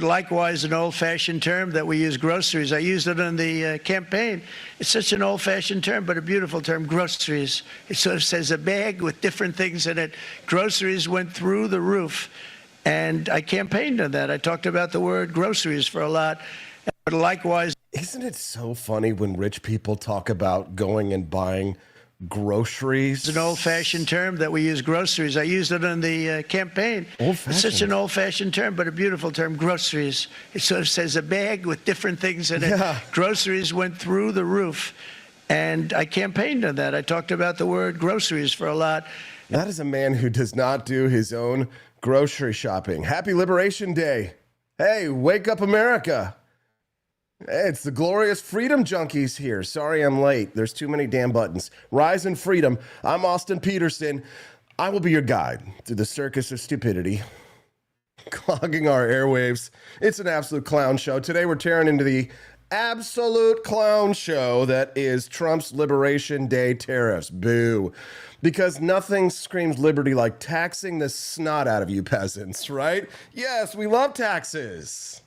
But likewise, an old-fashioned term that we use, groceries. I used it in the campaign. It's such an old-fashioned term, but a beautiful term, groceries. It sort of says a bag with different things in it. Groceries went through the roof. And I campaigned on that. I talked about the word groceries for a lot. But likewise. Isn't it so funny when rich people talk about going and buying groceries? It's an old-fashioned term that we use, groceries. I used it in the campaign. It's such an old-fashioned term, but a beautiful term, groceries. It sort of says a bag with different things in it. Yeah. Groceries went through the roof. And I campaigned on that. I talked about the word groceries for a lot. That is a man who does not do his own grocery shopping. Happy Liberation Day. Hey, wake up, America. Hey, it's the glorious freedom junkies here. Sorry I'm late. There's too many damn buttons. Rise in freedom. I'm Austin Peterson. I will be your guide through the circus of stupidity, clogging our airwaves. It's an absolute clown show. Today we're tearing into the absolute clown show that is Trump's Liberation Day tariffs. Boo. Because nothing screams liberty like taxing the snot out of you peasants, right? Yes, we love taxes.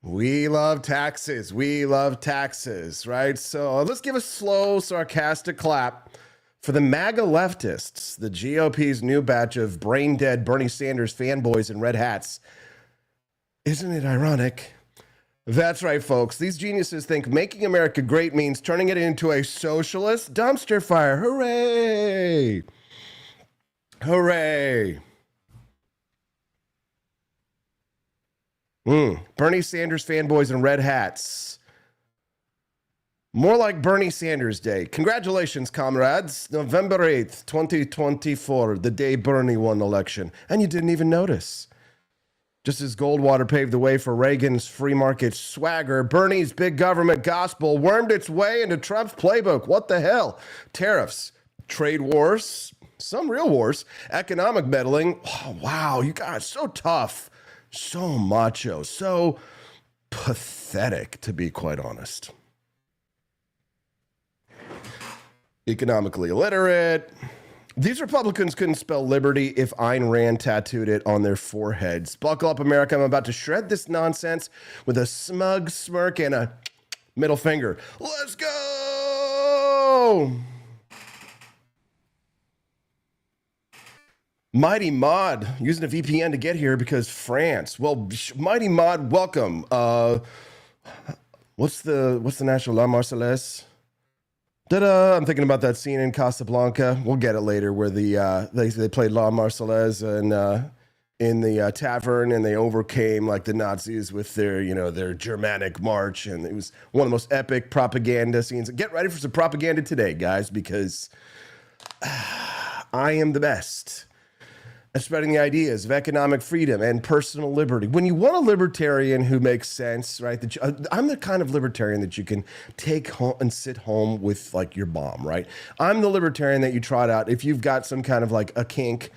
We love taxes. We love taxes, right? So let's give a slow, sarcastic clap for the MAGA Leftists, the GOP's new batch of brain-dead Bernie Sanders fanboys in red hats. Isn't it ironic? That's right, folks. These geniuses think making America great means turning it into a socialist dumpster fire. Hooray! Hooray! Bernie Sanders fanboys in red hats. More like Bernie Sanders Day. Congratulations, comrades. November 8th, 2024, the day Bernie won the election. And you didn't even notice. Just as Goldwater paved the way for Reagan's free market swagger, Bernie's big government gospel wormed its way into Trump's playbook. What the hell? Tariffs, trade wars, some real wars, economic meddling. Oh, wow, you guys, so tough. So macho, so pathetic, to be quite honest. Economically illiterate. These Republicans couldn't spell liberty if Ayn Rand tattooed it on their foreheads. Buckle up, America. I'm about to shred this nonsense with a smug smirk and a middle finger. Let's go! Mighty Mod using a VPN to get here because France. Well, Mighty Mod, welcome. What's the national La Marseillaise? Ta-da! I'm thinking about that scene in Casablanca. We'll get it later, where they played La Marseillaise and in the tavern, and they overcame like the Nazis with their Germanic march, and it was one of the most epic propaganda scenes. Get ready for some propaganda today, guys, because I am the best at spreading the ideas of economic freedom and personal liberty. When you want a libertarian who makes sense, right? I'm the kind of libertarian that you can take home and sit home with, like, your mom, right? I'm the libertarian that you trot out if you've got some kind of like a kink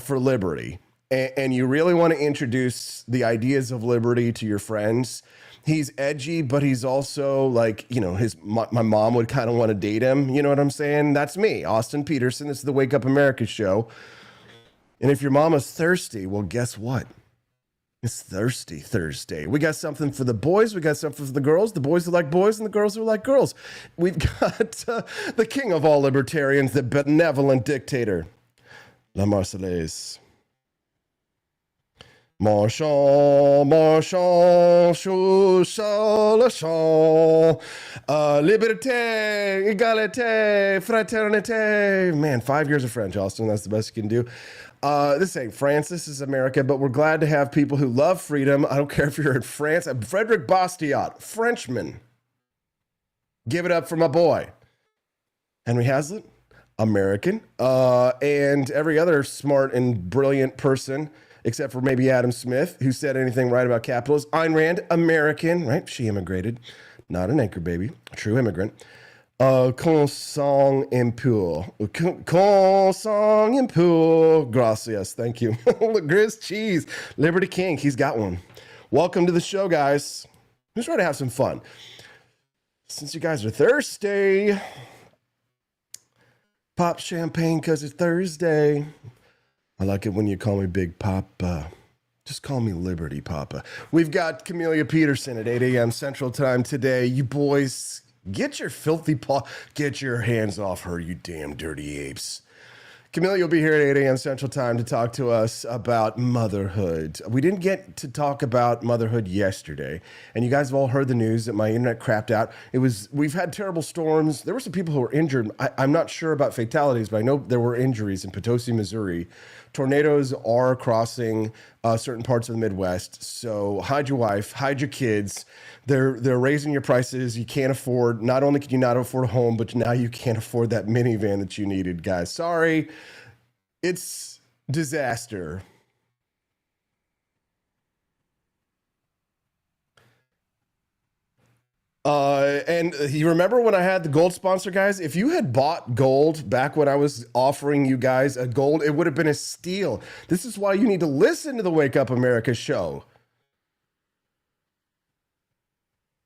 for liberty, and you really want to introduce the ideas of liberty to your friends. He's edgy, but he's also like, my mom would kind of want to date him. You know what I'm saying? That's me, Austin Peterson. This is the Wake Up America show. And if your mama's thirsty, well, guess what? It's Thirsty Thursday. We got something for the boys. We got something for the girls. The boys who like boys and the girls who like girls. We've got the king of all libertarians, the benevolent dictator, La Marseillaise. Marchand, marchand, chou, le champ, liberté, égalité, fraternité. Man, 5 years of French, Austin. That's the best you can do. This ain't France, this is America, but we're glad to have people who love freedom. I don't care if you're in France. Frederick Bastiat, Frenchman. Give it up for my boy. Henry Hazlitt, American. And every other smart and brilliant person, except for maybe Adam Smith, who said anything right about capitalism. Ayn Rand, American, right? She immigrated. Not an anchor baby, a true immigrant. Consang impur. Consang impur. Gracias. Thank you. Grizz Cheese. Liberty King. He's got one. Welcome to the show, guys. Just trying to have some fun. Since you guys are thirsty, pop champagne because it's Thursday. I like it when you call me Big Papa. Just call me Liberty Papa. We've got Camelia Peterson at 8 a.m. Central Time today. You boys, get your filthy paw, get your hands off her, you damn dirty apes. Camelia will be here at 8 a.m. Central Time to talk to us about motherhood. We didn't get to talk about motherhood yesterday, and you guys have all heard the news that my internet crapped out. We've had terrible storms. There were some people who were injured. I'm not sure about fatalities, but I know there were injuries in Potosi, Missouri. Tornadoes are crossing certain parts of the Midwest, so hide your wife, hide your kids. They're raising your prices. You can't afford, not only can you not afford a home, but now you can't afford that minivan that you needed, guys. Sorry, it's disaster. And you remember when I had the gold sponsor, guys? If you had bought gold back when I was offering you guys a gold, it would have been a steal. This is why you need to listen to the Wake Up America show.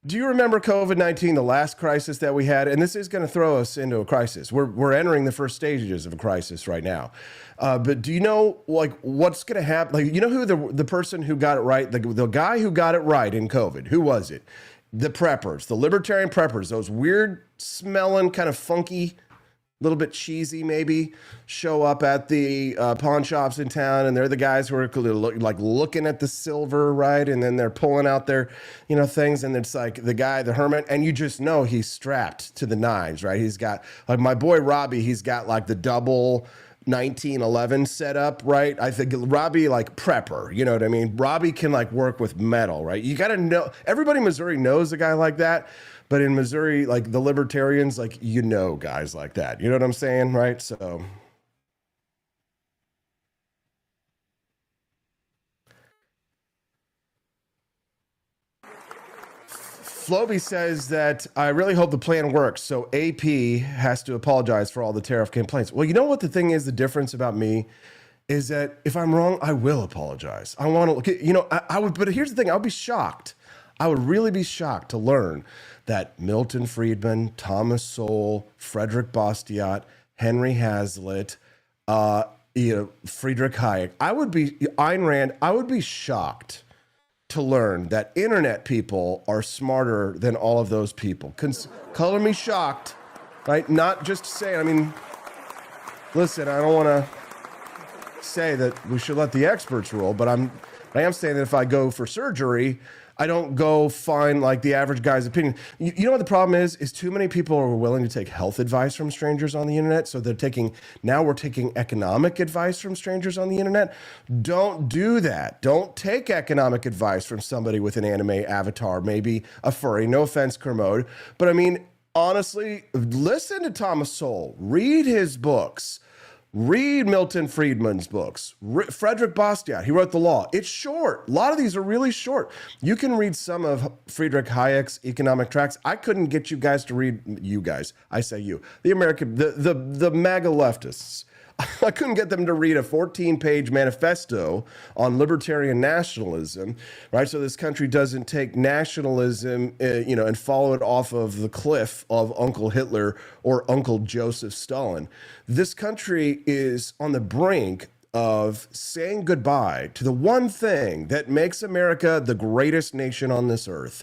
Do you remember COVID-19, the last crisis that we had? And this is going to throw us into a crisis. We're entering the first stages of a crisis right now. But do you know like what's going to happen? Like, you know who the person who got it right, the guy who got it right in COVID, who was it? The preppers, the libertarian preppers, those weird smelling, kind of funky, little bit cheesy maybe, show up at the pawn shops in town, and they're the guys who are like looking at the silver, right? And then they're pulling out their, things, and it's like the guy, the hermit, and you just know he's strapped to the nines, right? He's got, like my boy Robbie, he's got like the double 1911 setup, right? I think Robbie, like prepper, you know what I mean? Robbie can like work with metal, right? You got to know, everybody in Missouri knows a guy like that, but in Missouri, like the libertarians, like, guys like that, you know what I'm saying, right? So Floby says that I really hope the plan works. So AP has to apologize for all the tariff complaints. Well, you know what the thing is, the difference about me is that if I'm wrong, I will apologize. I want to look at, I would, but here's the thing, I would be shocked. I would really be shocked to learn that Milton Friedman, Thomas Sowell, Frederick Bastiat, Henry Hazlitt, Friedrich Hayek, Ayn Rand, I would be shocked to learn that internet people are smarter than all of those people. Color me shocked, right? Not just saying, I mean, listen, I don't want to say that we should let the experts rule, but I am saying that if I go for surgery, I don't go find like the average guy's opinion. You know what the problem is too many people are willing to take health advice from strangers on the internet. So now we're taking economic advice from strangers on the internet. Don't do that. Don't take economic advice from somebody with an anime avatar, maybe a furry. No offense, Kermode. But I mean, honestly, listen to Thomas Sowell, read his books. Read Milton Friedman's books. Frederick Bastiat, he wrote The Law. It's short. A lot of these are really short. You can read some of Friedrich Hayek's economic tracts. I couldn't get you guys to read, you guys, I say you, the MAGA Leftists. I couldn't get them to read a 14-page manifesto on libertarian nationalism, right? So this country doesn't take nationalism, and follow it off of the cliff of Uncle Hitler or Uncle Joseph Stalin. This country is on the brink of saying goodbye to the one thing that makes America the greatest nation on this earth.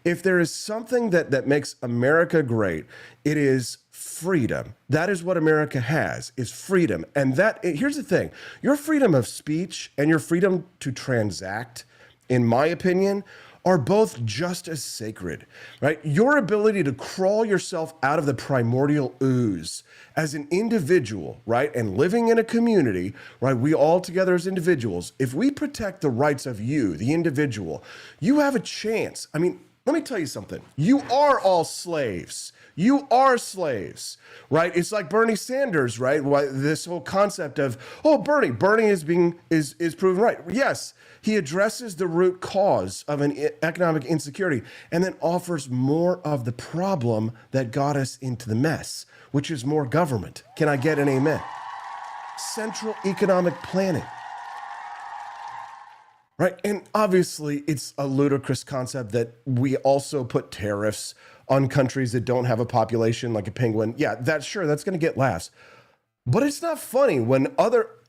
If there is something that makes America great, it is freedom. That is what America has, is freedom. And here's the thing, your freedom of speech and your freedom to transact, in my opinion, are both just as sacred, right? Your ability to crawl yourself out of the primordial ooze as an individual, right? And living in a community, right? We all together as individuals, if we protect the rights of you, the individual, you have a chance. I mean, let me tell you something. You are all slaves. You are slaves, right? It's like Bernie Sanders, right? This whole concept of, Bernie is proven right. Yes, he addresses the root cause of an economic insecurity and then offers more of the problem that got us into the mess, which is more government. Can I get an amen? Central economic planning. Right. And obviously, it's a ludicrous concept that we also put tariffs on countries that don't have a population like a penguin. Yeah, that's going to get laughs. But it's not funny when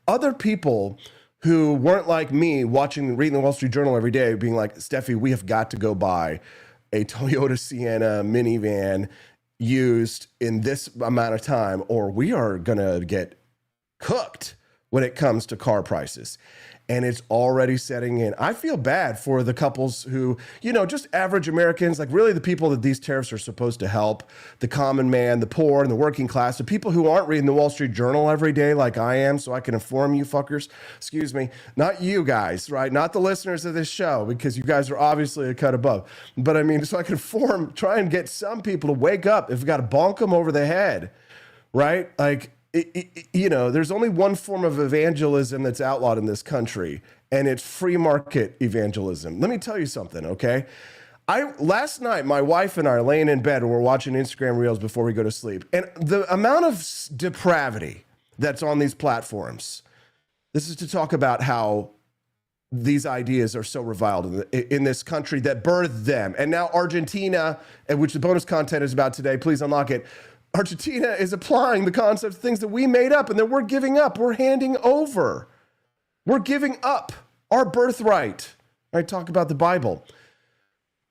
other people who weren't like me reading the Wall Street Journal every day being like, Steffi, we have got to go buy a Toyota Sienna minivan used in this amount of time, or we are going to get cooked when it comes to car prices. And it's already setting in. I feel bad for the couples who, just average Americans, like really the people that these tariffs are supposed to help, the common man, the poor, and the working class, the people who aren't reading the Wall Street Journal every day like I am, so I can inform you fuckers. Excuse me. Not you guys, right? Not the listeners of this show, because you guys are obviously a cut above. But I mean, so I can try and get some people to wake up if we got to bonk them over the head, right? Like, there's only one form of evangelism that's outlawed in this country, and it's free market evangelism. Let me tell you something, okay? Last night, my wife and I are laying in bed and we're watching Instagram Reels before we go to sleep. And the amount of depravity that's on these platforms, this is to talk about how these ideas are so reviled in this country that birthed them. And now Argentina, which the bonus content is about today, please unlock it. Argentina is applying the concepts, things that we made up and that we're giving up. We're handing over. We're giving up our birthright. I talk about the Bible.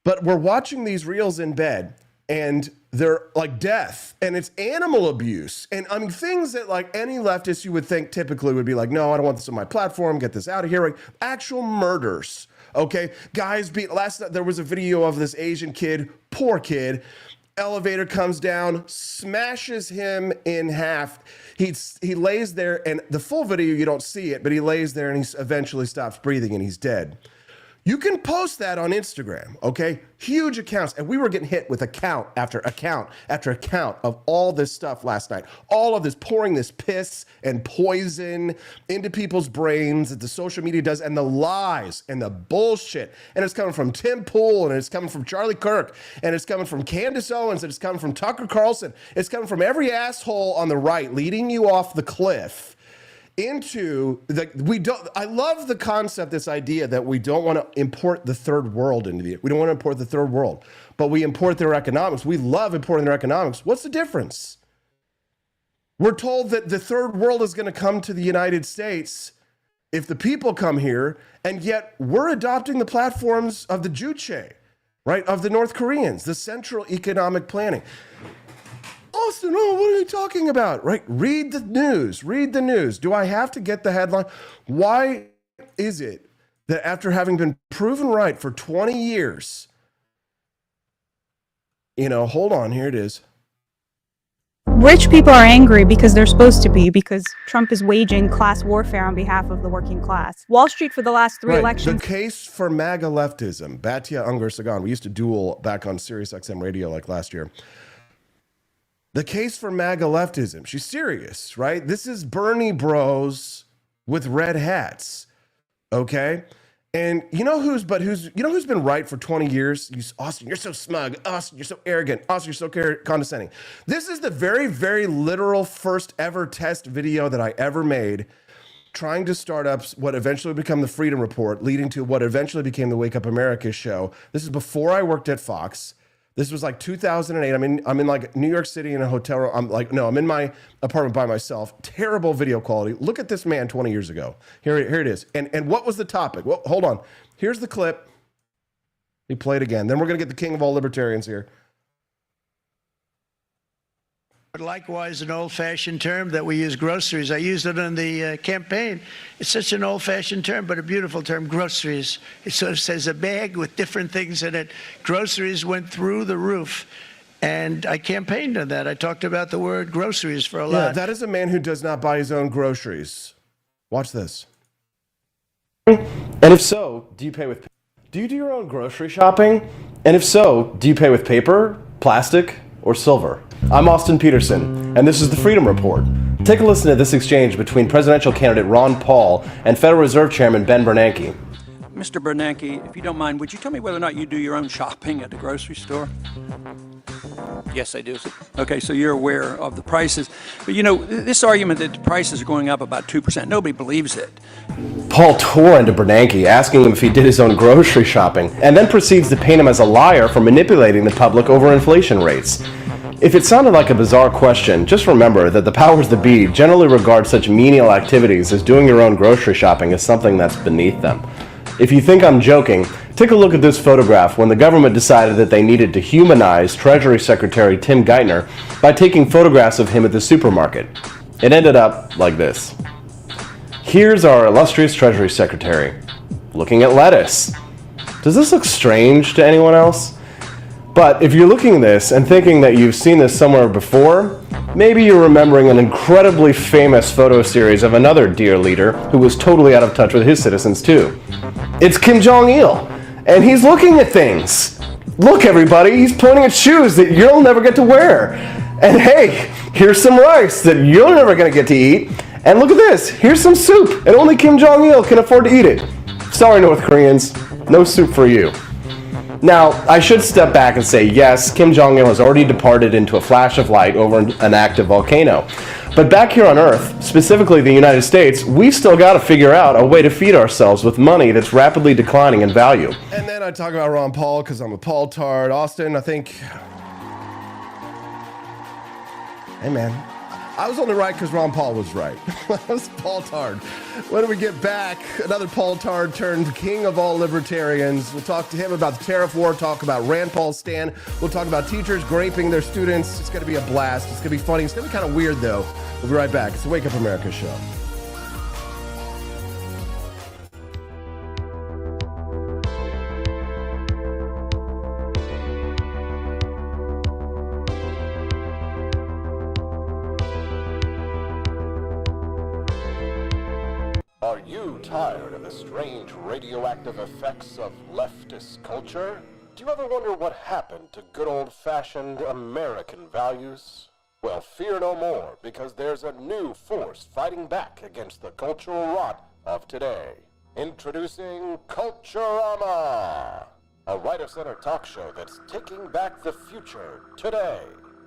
But we're watching these reels in bed, and they're like death, and it's animal abuse. And I mean, things that like any leftist you would think typically would be like, no, I don't want this on my platform, get this out of here. Like, actual murders, okay? Guys last night there was a video of this Asian kid, poor kid, elevator comes down, smashes him in half. He lays there, and the full video, you don't see it, but he lays there and he eventually stops breathing and he's dead. You can post that on Instagram, okay? Huge accounts. And we were getting hit with account after account after account of all this stuff last night. All of this, pouring this piss and poison into people's brains that the social media does, and the lies and the bullshit. And it's coming from Tim Pool, and it's coming from Charlie Kirk, and it's coming from Candace Owens, and it's coming from Tucker Carlson. It's coming from every asshole on the right leading you off the cliff. I love the concept, this idea that we don't want to import the third world we don't want to import the third world, but we import their economics. We love importing their economics. What's the difference? We're told that the third world is going to come to the United States if the people come here, and yet we're adopting the platforms of the Juche, right? Of the North Koreans, the Central Economic Planning. Austin, what are you talking about? Right? Read the news. Read the news. Do I have to get the headline? Why is it that after having been proven right for 20 years, hold on, here it is. Rich people are angry because they're supposed to be, because Trump is waging class warfare on behalf of the working class. Wall Street for the last three elections. The case for MAGA leftism. Batia Unger Sagan. We used to duel back on Sirius XM radio like last year. The case for MAGA leftism. She's serious, right? This is Bernie bros with red hats, okay? And who's been right for 20 years? Austin, you're so smug. Austin, you're so arrogant. Austin, you're so condescending. This is the very, very literal first ever test video that I ever made, trying to start up what eventually became the Freedom Report, leading to what eventually became the Wake Up America show. This is before I worked at Fox. This was like 2008. I'm in like New York City in a hotel room. I'm in my apartment by myself. Terrible video quality. Look at this man 20 years ago. Here it is. And what was the topic? Well, hold on. Here's the clip. He played again. Then we're going to get the king of all libertarians here. But likewise, an old-fashioned term that we use, groceries. I used it on the campaign. It's such an old-fashioned term, but a beautiful term, groceries. It sort of says a bag with different things in it. Groceries went through the roof, and I campaigned on that. I talked about the word groceries for a lot. Yeah, that is a man who does not buy his own groceries. Watch this. And if so, do you pay with? Do you do your own grocery shopping? And if so, do you pay with paper, plastic, or silver? I'm Austin Peterson, and this is the Freedom Report. Take a listen to this exchange between presidential candidate Ron Paul and Federal Reserve Chairman Ben Bernanke. Mr. Bernanke, if you don't mind, would you tell me whether or not you do your own shopping at the grocery store? Yes, I do. Okay, so you're aware of the prices. But this argument that the prices are going up about 2%, nobody believes it. Paul tore into Bernanke, asking him if he did his own grocery shopping, and then proceeds to paint him as a liar for manipulating the public over inflation rates. If it sounded like a bizarre question, just remember that the powers that be generally regard such menial activities as doing your own grocery shopping as something that's beneath them. If you think I'm joking, take a look at this photograph when the government decided that they needed to humanize Treasury Secretary Tim Geithner by taking photographs of him at the supermarket. It ended up like this. Here's our illustrious Treasury Secretary, looking at lettuce. Does this look strange to anyone else? But if you're looking at this and thinking that you've seen this somewhere before, maybe you're remembering an incredibly famous photo series of another dear leader who was totally out of touch with his citizens too. It's Kim Jong-il, and he's looking at things. Look everybody, he's pointing at shoes that you'll never get to wear. And hey, here's some rice that you're never gonna get to eat. And look at this, here's some soup, and only Kim Jong-il can afford to eat it. Sorry North Koreans, no soup for you. Now, I should step back and say, yes, Kim Jong-il has already departed into a flash of light over an active volcano. But back here on Earth, specifically the United States, we've still got to figure out a way to feed ourselves with money that's rapidly declining in value. And then I talk about Ron Paul because I'm a Paul tard. Austin, I think... Hey, man. I was only right because Ron Paul was right. That was Paul Tard. When we get back, another Paul Tard turned king of all libertarians. We'll talk to him about the tariff war, talk about Rand Paul's stand. We'll talk about teachers graping their students. It's going to be a blast. It's going to be funny. It's going to be kind of weird, though. We'll be right back. It's the Wake Up America show. Are you tired of the strange radioactive effects of leftist culture? Do you ever wonder what happened to good old-fashioned American values? Well, fear no more, because there's a new force fighting back against the cultural rot of today. Introducing Culturama, a right-of-center talk show that's taking back the future today.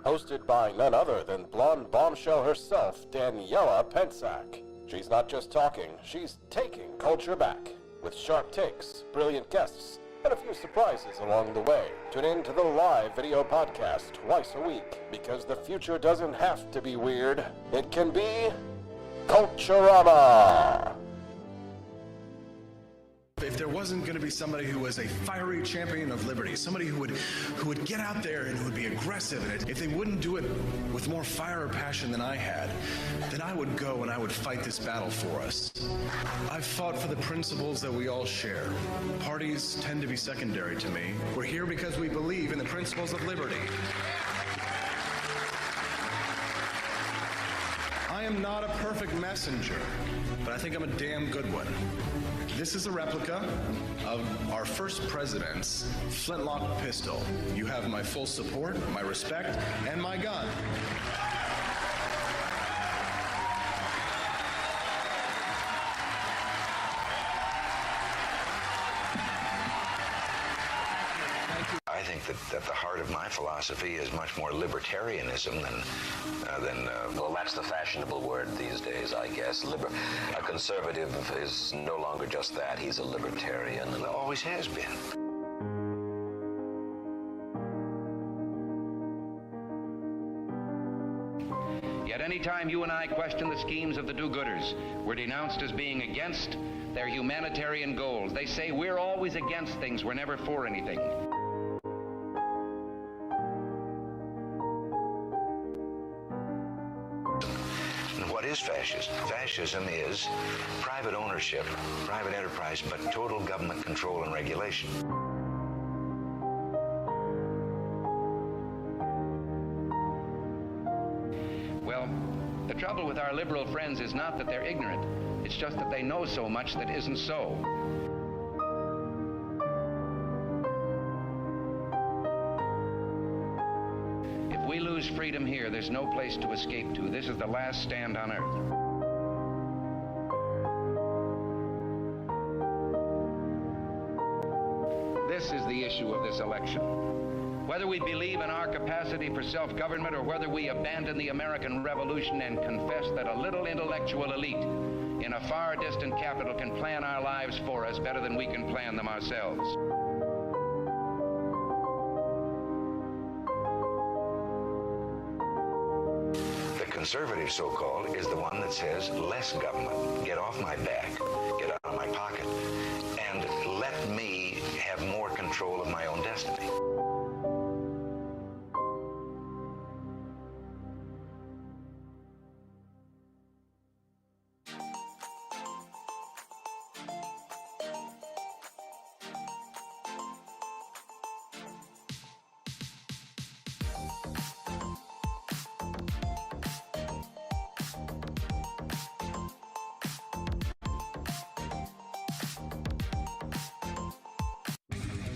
Hosted by none other than blonde bombshell herself, Daniela Pensack. She's not just talking, she's taking culture back. With sharp takes, brilliant guests, and a few surprises along the way. Tune in to the live video podcast twice a week, because the future doesn't have to be weird. It can be Culturama. If there wasn't going to be somebody who was a fiery champion of liberty, somebody who would get out there and who would be aggressive, and if they wouldn't do it with more fire or passion than I had, then I would go and I would fight this battle for us. I've fought for the principles that we all share. Parties tend to be secondary to me. We're here because we believe in the principles of liberty. I am not a perfect messenger, but I think I'm a damn good one. This is a replica of our first president's flintlock pistol. You have my full support, my respect, and my gun. I think that the heart of my philosophy is much more libertarianism than well, that's the fashionable word these days, I guess. A conservative is no longer just that. He's a libertarian and always has been. Yet any time you and I question the schemes of the do-gooders, we're denounced as being against their humanitarian goals. They say we're always against things, we're never for anything. What is fascism? Fascism is private ownership, private enterprise, but total government control and regulation. Well, the trouble with our liberal friends is not that they're ignorant. It's just that they know so much that isn't so. If we lose freedom here, there's no place to escape to. This is the last stand on earth. This is the issue of this election. Whether we believe in our capacity for self-government or whether we abandon the American Revolution and confess that a little intellectual elite in a far distant capital can plan our lives for us better than we can plan them ourselves. conservative, so-called, is the one that says less government. Get off my back, get out of my pocket, and let me have more control of my own destiny.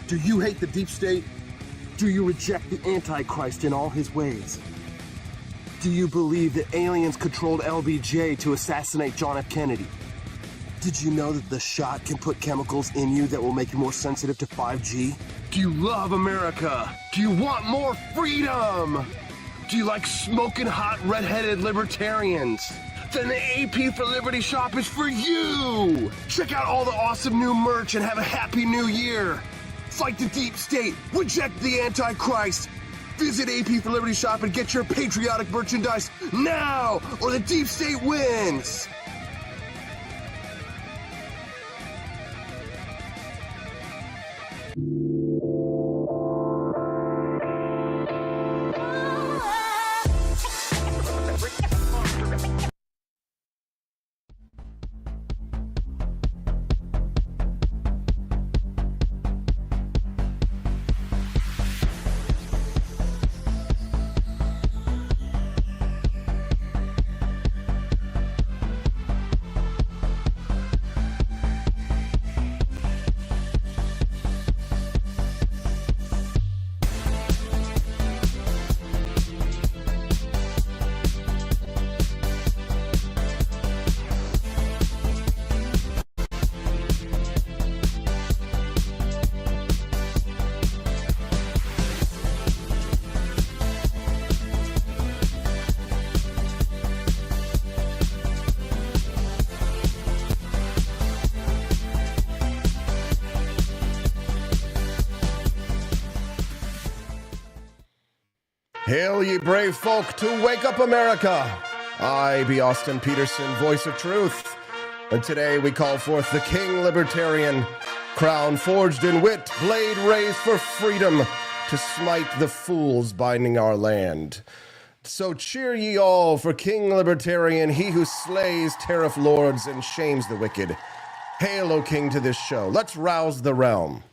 Do you hate the deep state? Do you reject the Antichrist in all his ways? Do you believe that aliens controlled LBJ to assassinate John F. Kennedy? Did you know that the shot can put chemicals in you that will make you more sensitive to 5G? Do you love America? Do you want more freedom? Do you like smoking hot red-headed libertarians? Then the AP for Liberty shop is for you! Check out all the awesome new merch and have a happy new year! Fight the deep state, reject the Antichrist. Visit AP for Liberty shop and get your patriotic merchandise now, or the deep state wins. Hail ye brave folk to wake up America. I be Austin Peterson, voice of truth. And today we call forth the King Libertarian, crown forged in wit, blade raised for freedom, to smite the fools binding our land. So cheer ye all for King Libertarian, he who slays tariff lords and shames the wicked. Hail, O King, to this show. Let's rouse the realm.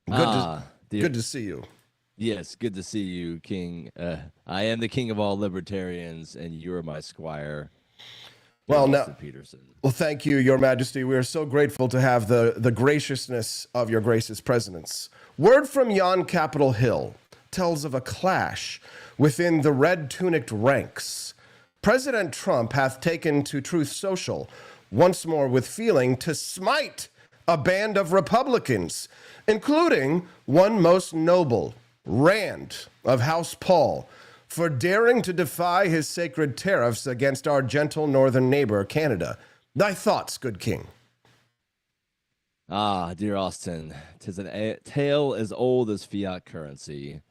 Good to see you. Yes, good to see you, King. I am the king of all libertarians, and you're my squire. Well, now, Peterson. Well, thank you, Your Majesty. We are so grateful to have the graciousness of Your Grace's presence. Word from yon Capitol Hill tells of a clash within the red-tunicked ranks. President Trump hath taken to Truth Social once more with feeling to smite a band of Republicans, including one most noble, Rand of House Paul, for daring to defy his sacred tariffs against our gentle northern neighbor, Canada. Thy thoughts, good king. Ah, dear Austin, 'tis a tale as old as fiat currency.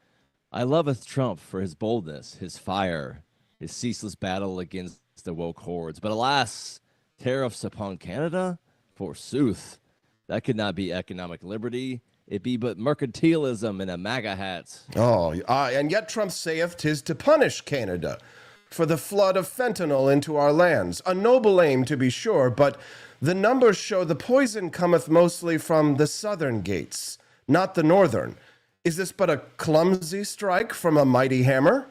I loveth Trump for his boldness, his fire, his ceaseless battle against the woke hordes. But alas, tariffs upon Canada? Forsooth, that could not be economic liberty. It be but mercantilism in a MAGA hat. And yet Trump saith 'tis to punish Canada for the flood of fentanyl into our lands. A noble aim, to be sure, but the numbers show the poison cometh mostly from the southern gates, not the northern. Is this but a clumsy strike from a mighty hammer?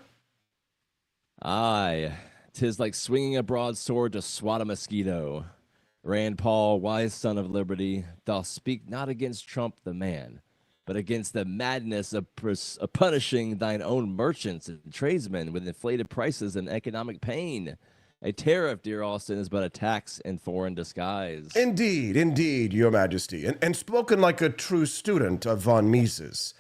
Aye, 'tis like swinging a broadsword to swat a mosquito. Rand Paul, wise son of liberty, thou speak not against Trump the man, but against the madness of punishing thine own merchants and tradesmen with inflated prices and economic pain. A tariff, dear Austin, is but a tax in foreign disguise. Indeed, Your Majesty, and spoken like a true student of von Mises.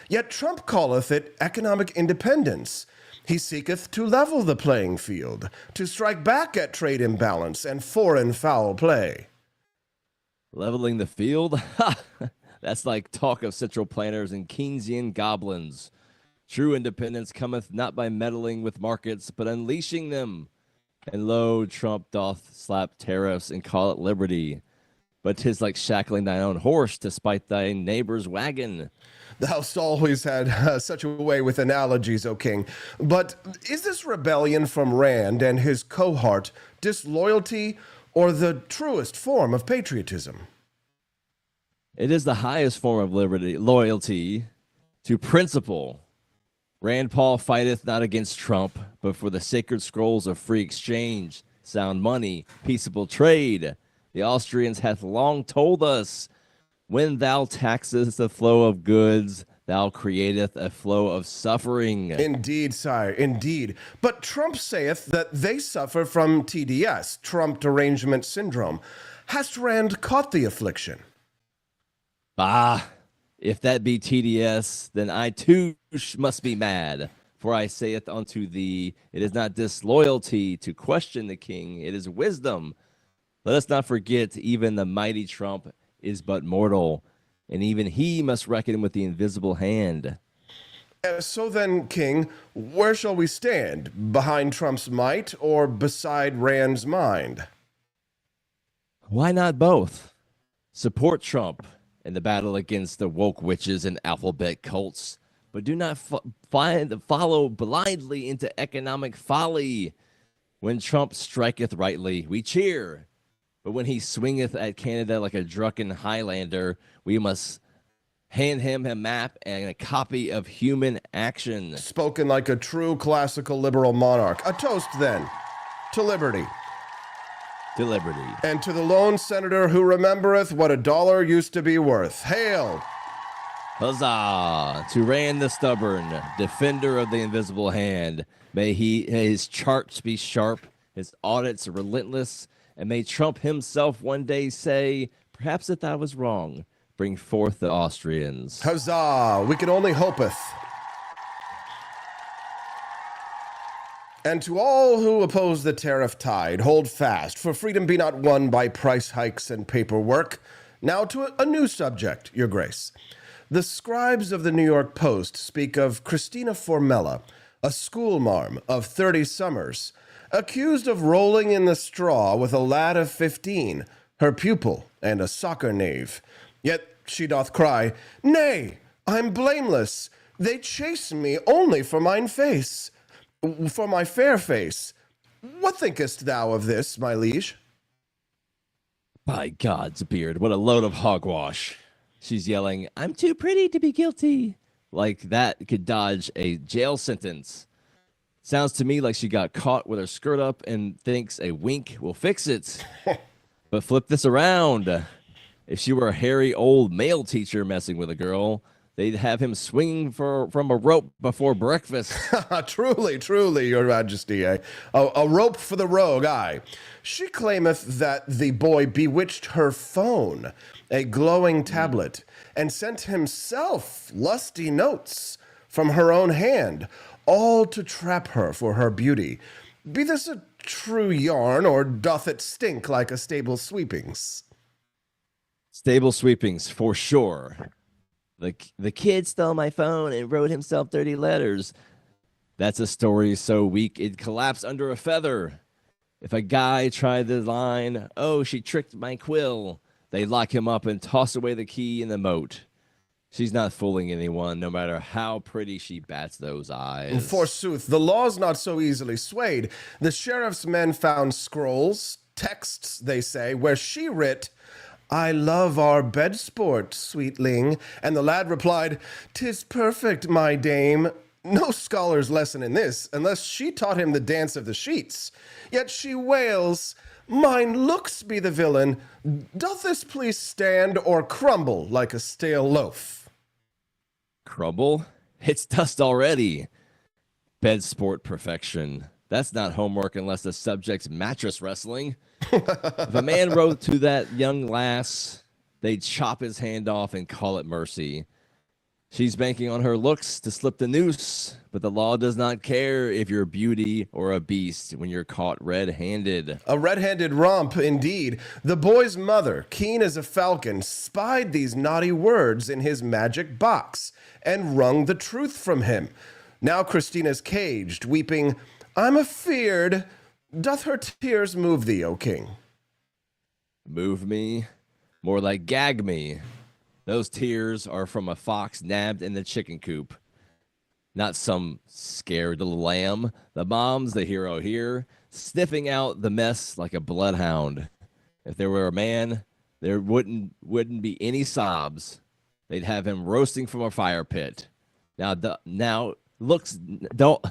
Yet Trump calleth it economic independence. He seeketh to level the playing field, to strike back at trade imbalance and foreign foul play. Leveling the field? Ha! That's like talk of central planners and Keynesian goblins. True independence cometh not by meddling with markets, but unleashing them. And lo, Trump doth slap tariffs and call it liberty. But 'tis like shackling thine own horse to spite thy neighbor's wagon. Thou'st always had such a way with analogies, O king. But is this rebellion from Rand and his cohort disloyalty or the truest form of patriotism? It is the highest form of liberty, loyalty to principle. Rand Paul fighteth not against Trump, but for the sacred scrolls of free exchange, sound money, peaceable trade. The Austrians hath long told us, when thou taxest the flow of goods, thou createth a flow of suffering. Indeed, sire, indeed. But Trump saith that they suffer from TDS, Trump derangement syndrome. Hast Rand caught the affliction? Bah, if that be TDS, then I too must be mad. For I saith unto thee, it is not disloyalty to question the king, it is wisdom. Let us not forget, even the mighty Trump is but mortal, and even he must reckon with the invisible hand. So then, King, where shall we stand? Behind Trump's might or beside Rand's mind? Why not both? Support Trump in the battle against the woke witches and alphabet cults, but do not follow blindly into economic folly. When Trump striketh rightly, we cheer. But when he swingeth at Canada like a drunken Highlander, we must hand him a map and a copy of Human Action. Spoken like a true classical liberal monarch. A toast, then, to liberty. To liberty. And to the lone senator who remembereth what $1 used to be worth. Hail! Huzzah! To Rand the stubborn, defender of the invisible hand. May his charts be sharp, his audits relentless, and may Trump himself one day say, perhaps that I was wrong. Bring forth the Austrians. Huzzah! We can only hopeth. And to all who oppose the tariff tide, hold fast, for freedom be not won by price hikes and paperwork. Now to a new subject, Your Grace. The scribes of the New York Post speak of Christina Formella, a schoolmarm of 30 summers, accused of rolling in the straw with a lad of 15, her pupil and a soccer knave. Yet she doth cry, Nay, I'm blameless. They chase me only for mine face, for my fair face. What thinkest thou of this, my liege? By God's beard, what a load of hogwash. She's yelling, I'm too pretty to be guilty. Like that could dodge a jail sentence. Sounds to me like she got caught with her skirt up and thinks a wink will fix it. But flip this around. If she were a hairy old male teacher messing with a girl, they'd have him swinging from a rope before breakfast. Truly, truly, Your Majesty. A rope for the rogue, aye. She claimeth that the boy bewitched her phone, a glowing tablet, and sent himself lusty notes from her own hand, all to trap her for her beauty. Be this a true yarn, or doth it stink like a stable sweepings? Stable sweepings, for sure. The kid stole my phone and wrote himself dirty letters. That's a story so weak it collapsed under a feather. If a guy tried the line, oh, she tricked my quill, they lock him up and toss away the key in the moat. She's not fooling anyone, no matter how pretty she bats those eyes. Forsooth, the law's not so easily swayed. The sheriff's men found scrolls, texts, they say, where she writ, I love our bed sport, sweetling. And the lad replied, 'Tis perfect, my dame. No scholar's lesson in this, unless she taught him the dance of the sheets. Yet she wails, mine looks be the villain. Doth this please stand or crumble like a stale loaf? Crumble? It's dust already. Bed sport perfection. That's not homework unless the subject's mattress wrestling. If a man wrote to that young lass, they'd chop his hand off and call it mercy. She's banking on her looks to slip the noose, but the law does not care if you're a beauty or a beast when you're caught red-handed. A red-handed romp, indeed. The boy's mother, keen as a falcon, spied these naughty words in his magic box and wrung the truth from him. Now Christina's caged, weeping, I'm afeard. Doth her tears move thee, O king? Move me? More like gag me. Those tears are from a fox nabbed in the chicken coop. Not some scared little lamb. The mom's the hero here, sniffing out the mess like a bloodhound. If there were a man, there wouldn't be any sobs. They'd have him roasting from a fire pit. Now looks don't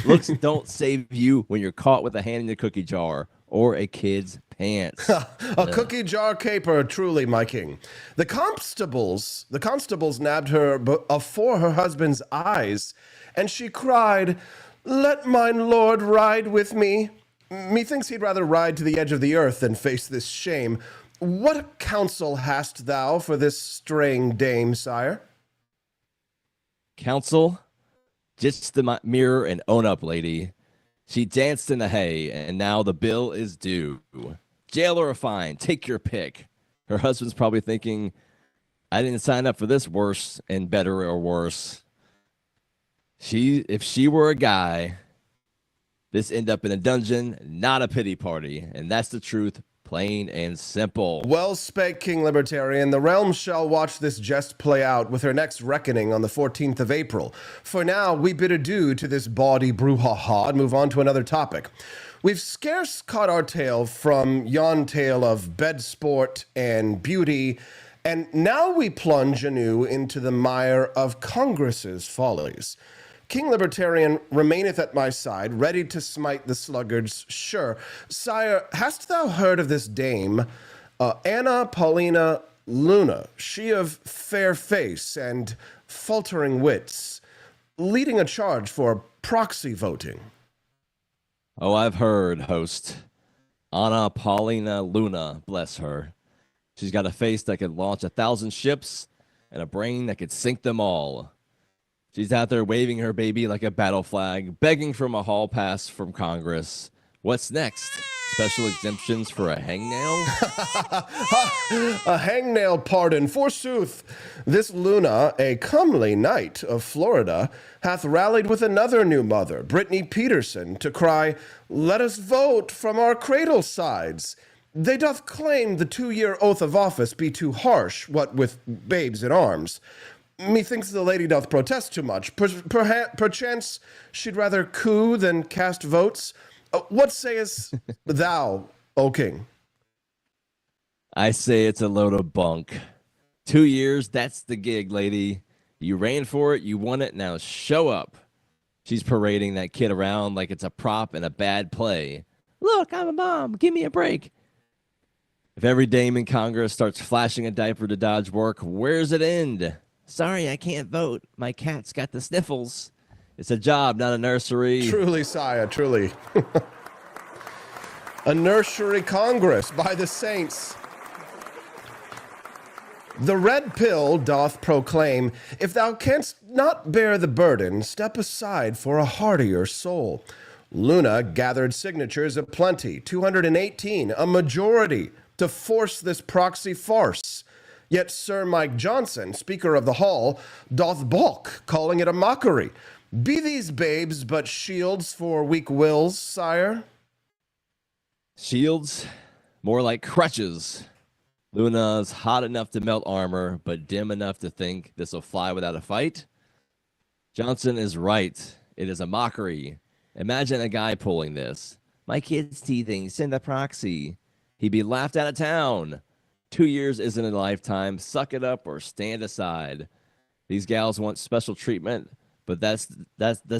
looks don't save you when you're caught with a hand in the cookie jar or a kid's pants. A cookie jar caper, truly, my king. The constables nabbed her afore her husband's eyes, and she cried, Let mine lord ride with me. Methinks he'd rather ride to the edge of the earth than face this shame. What counsel hast thou for this straying dame, sire? Counsel? Ditch the mirror and own up, lady. She danced in the hay, and now the bill is due. Jail or a fine, take your pick. Her husband's probably thinking, I didn't sign up for this worse and better or worse. If she were a guy, this end up in a dungeon, not a pity party. And that's the truth, plain and simple. Well spake, King Libertarian. The realm shall watch this jest play out with her next reckoning on the 14th of April. For now, we bid adieu to this bawdy brouhaha and move on to another topic. We've scarce caught our tail from yon tale of bed sport and beauty, and now we plunge anew into the mire of Congress's follies. King Libertarian remaineth at my side, ready to smite the sluggards, sure. Sire, hast thou heard of this dame, Anna Paulina Luna, she of fair face and faltering wits, leading a charge for proxy voting? Oh, I've heard, host. Anna Paulina Luna, bless her. She's got a face that could launch 1,000 ships and a brain that could sink them all. She's out there waving her baby like a battle flag, begging for a hall pass from Congress. What's next? Special exemptions for a hangnail? A hangnail pardon, forsooth. This Luna, a comely knight of Florida, hath rallied with another new mother, Brittany Peterson, to cry, Let us vote from our cradle sides. They doth claim the 2-year oath of office be too harsh, what with babes in arms. Methinks the lady doth protest too much. Perchance she'd rather coo than cast votes. What sayest thou, O king? I say it's a load of bunk. 2 years, that's the gig, lady. You ran for it, you won it, now show up. She's parading that kid around like it's a prop in a bad play. Look, I'm a mom, give me a break. If every dame in Congress starts flashing a diaper to dodge work, where's it end? Sorry, I can't vote. My cat's got the sniffles. It's a job, not a nursery. Truly, sire, truly. A nursery Congress, by the saints. The red pill doth proclaim, if thou canst not bear the burden, step aside for a hardier soul. Luna gathered signatures aplenty, 218, a majority, to force this proxy farce. Yet Sir Mike Johnson, Speaker of the Hall, doth balk, calling it a mockery. Be these babes but shields for weak wills, sire? Shields? More like crutches. Luna's hot enough to melt armor, but dim enough to think this will fly without a fight. Johnson is right. It is a mockery. Imagine a guy pulling this. My kid's teething, send a proxy. He'd be laughed out of town. 2 years isn't a lifetime. Suck it up or stand aside. These gals want special treatment, but that's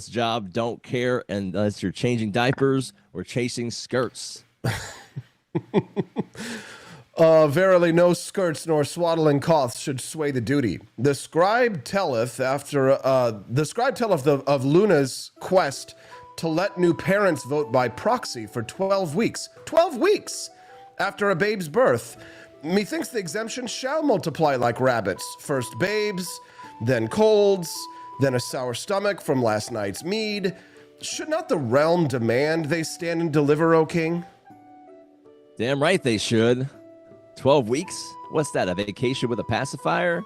job. Don't care unless you're changing diapers or chasing skirts. Verily no skirts nor swaddling coths should sway the duty. The scribe telleth of Luna's quest to let new parents vote by proxy for 12 weeks. 12 weeks after a babe's birth. Methinks the exemption shall multiply like rabbits. First babes, then colds, then a sour stomach from last night's mead. Should not the realm demand they stand and deliver, O king? Damn right they should. 12 weeks? What's that, a vacation with a pacifier?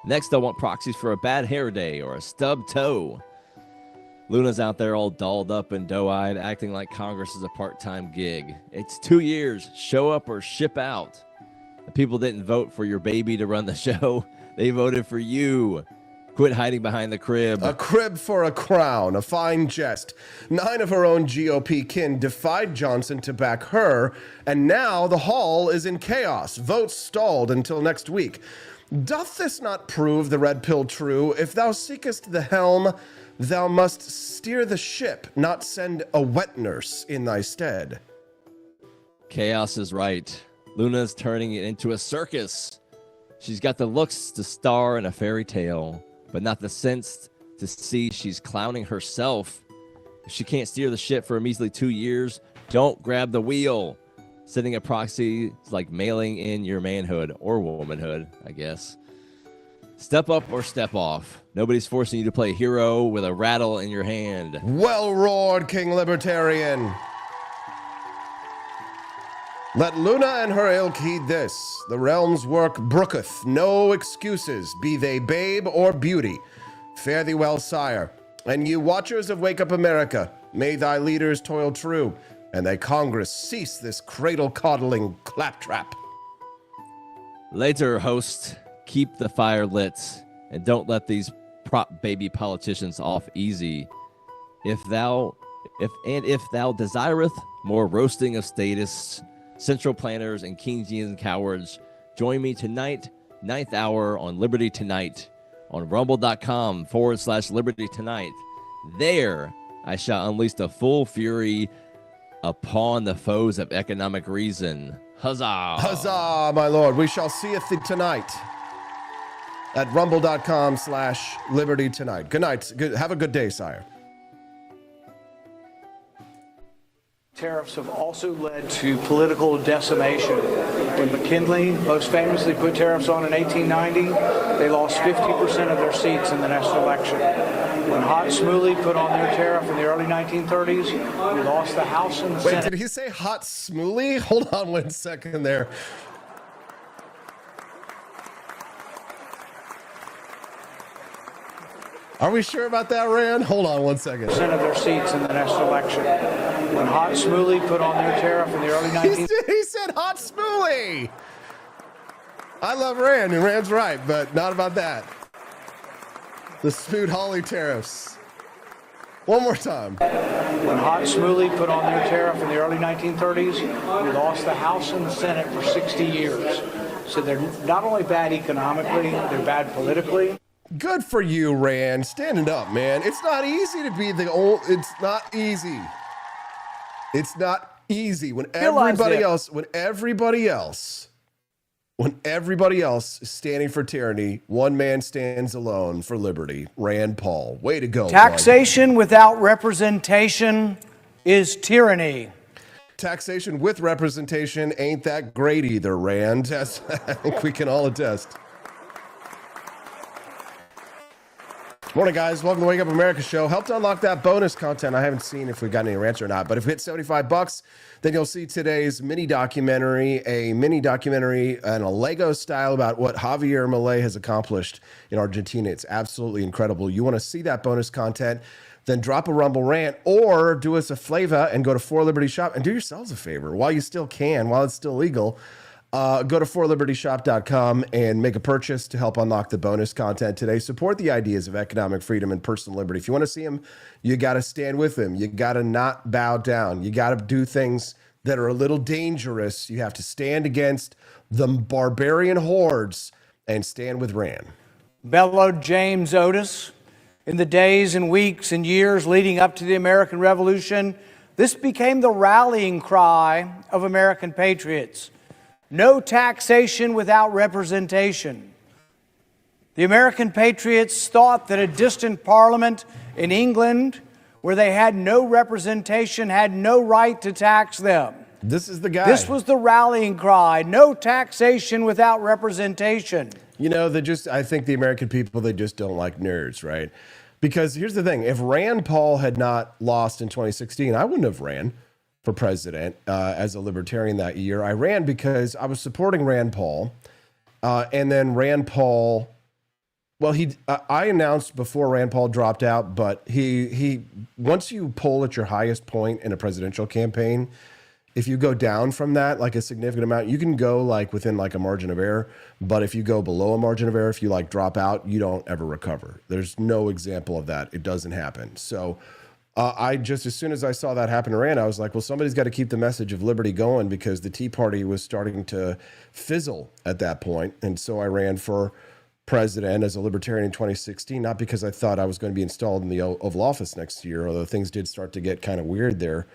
Next, they'll want proxies for a bad hair day or a stub toe. Luna's out there all dolled up and doe-eyed, acting like Congress is a part-time gig. It's 2 years. Show up or ship out. The people didn't vote for your baby to run the show. They voted for you. Quit hiding behind the crib. A crib for a crown, a fine jest. 9 of her own GOP kin defied Johnson to back her, and now the hall is in chaos. Votes stalled until next week. Doth this not prove the red pill true? If thou seekest the helm, thou must steer the ship, not send a wet nurse in thy stead. Chaos is right. Luna's turning it into a circus. She's got the looks to star in a fairy tale, but not the sense to see she's clowning herself. If she can't steer the ship for a measly 2 years, don't grab the wheel. Sending a proxy is like mailing in your manhood or womanhood, I guess. Step up or step off. Nobody's forcing you to play hero with a rattle in your hand. Well roared, King Libertarian. Let Luna and her ilk heed this. The realm's work brooketh no excuses, be they babe or beauty. Fare thee well, sire. And you watchers of Wake Up America, may thy leaders toil true, and thy Congress cease this cradle-coddling claptrap. Later, host, keep the fire lit, and don't let these prop baby politicians off easy. If thou desireth more roasting of statists, central planners, and Keynesian cowards, join me tonight, 9th hour on Liberty Tonight, on rumble.com/Liberty Tonight. There, I shall unleash the full fury upon the foes of economic reason. Huzzah! Huzzah, my lord. We shall seeth thee tonight at rumble.com/Liberty Tonight. Good night. Have a good day, sire. Tariffs have also led to political decimation. When McKinley most famously put tariffs on in 1890, they lost 50% of their seats in the next election. When Hot Smoothie put on their tariff in the early 1930s, we lost the House and the Senate. Wait, did he say Hot Smoothie? Hold on 1 second there. Are we sure about that, Rand? Hold on 1 second. Percent of their seats in the next election. When Hot Smoothie put on their tariff in the early 1930s. He said Hot Smoothie. I love Rand, and Rand's right, but not about that. The Smoot Hawley tariffs. One more time. When Hot Smoothie put on their tariff in the early 1930s, we lost the House and the Senate for 60 years. So they're not only bad economically, they're bad politically. Good for you, Rand. Standing up, man. It's not easy to be the old. It's not easy. It's not easy when everybody else is standing for tyranny, one man stands alone for liberty. Rand Paul. Way to go. Taxation without representation is tyranny. Taxation with representation ain't that great either, Rand. As I think we can all attest. Morning, guys. Welcome to the Wake Up America show. Help to unlock that bonus content. I haven't seen if we got any rants or not, but if we hit $75, then you'll see today's mini documentary and a Lego style about what Javier Milei has accomplished in Argentina. It's absolutely incredible. You want to see that bonus content, then drop a Rumble rant or do us a flavor and go to 4Liberty Shop and do yourselves a favor while you still can, while it's still legal. Go to 4libertyshop.com and make a purchase to help unlock the bonus content today. Support the ideas of economic freedom and personal liberty. If you want to see them, you got to stand with them. You got to not bow down. You got to do things that are a little dangerous. You have to stand against the barbarian hordes and stand with Rand. Bellowed James Otis. In the days and weeks and years leading up to the American Revolution, this became the rallying cry of American patriots. No taxation without representation. The American patriots thought that a distant parliament in England, where they had no representation, had no right to tax them. This is the guy. This was the rallying cry. No taxation without representation. You know, I think the American people, they just don't like nerds, right? Because here's the thing. If Rand Paul had not lost in 2016, I wouldn't have ran for president as a libertarian that year. I ran because I was supporting Rand Paul, and then Rand Paul Well, I announced before Rand Paul dropped out, but he once you poll at your highest point in a presidential campaign, if you go down from that, like a significant amount, you can go like within like a margin of error. But if you go below a margin of error, if you like drop out, you don't ever recover. There's no example of that. It doesn't happen. So I just, as soon as I saw that happen to Rand, I was like, well, somebody's got to keep the message of liberty going, because the Tea Party was starting to fizzle at that point. And so I ran for president as a libertarian in 2016, not because I thought I was going to be installed in the Oval Office next year, although things did start to get kind of weird there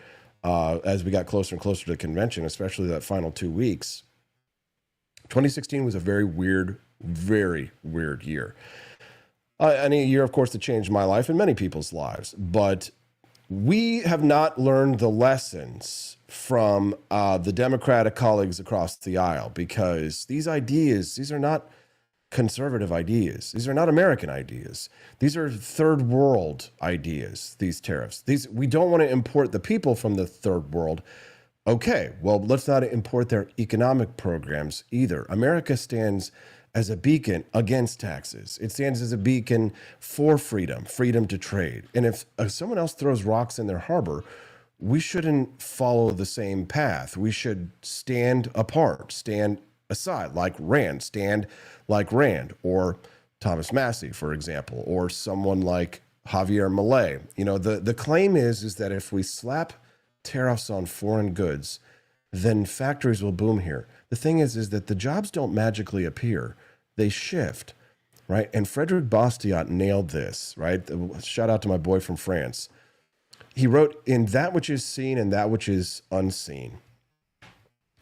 as we got closer and closer to the convention, especially that final 2 weeks. 2016 was a very weird year. And a year, of course, that changed my life and many people's lives. But we have not learned the lessons from the Democratic colleagues across the aisle, because these ideas, these are not conservative ideas. These are not American ideas. These are third world ideas, these tariffs. We don't want to import the people from the third world. Okay, well, let's not import their economic programs either. America stands as a beacon against taxes. It stands as a beacon for freedom to trade. And if someone else throws rocks in their harbor, we shouldn't follow the same path. We should stand apart, stand aside, like Rand, stand like Rand, or Thomas Massey, for example, or someone like Javier Milei. You know, the claim is that if we slap tariffs on foreign goods, then factories will boom here. The thing is that the jobs don't magically appear. They shift, right? And Frederick Bastiat nailed this, right? Shout out to my boy from France. He wrote, in that which is seen and that which is unseen.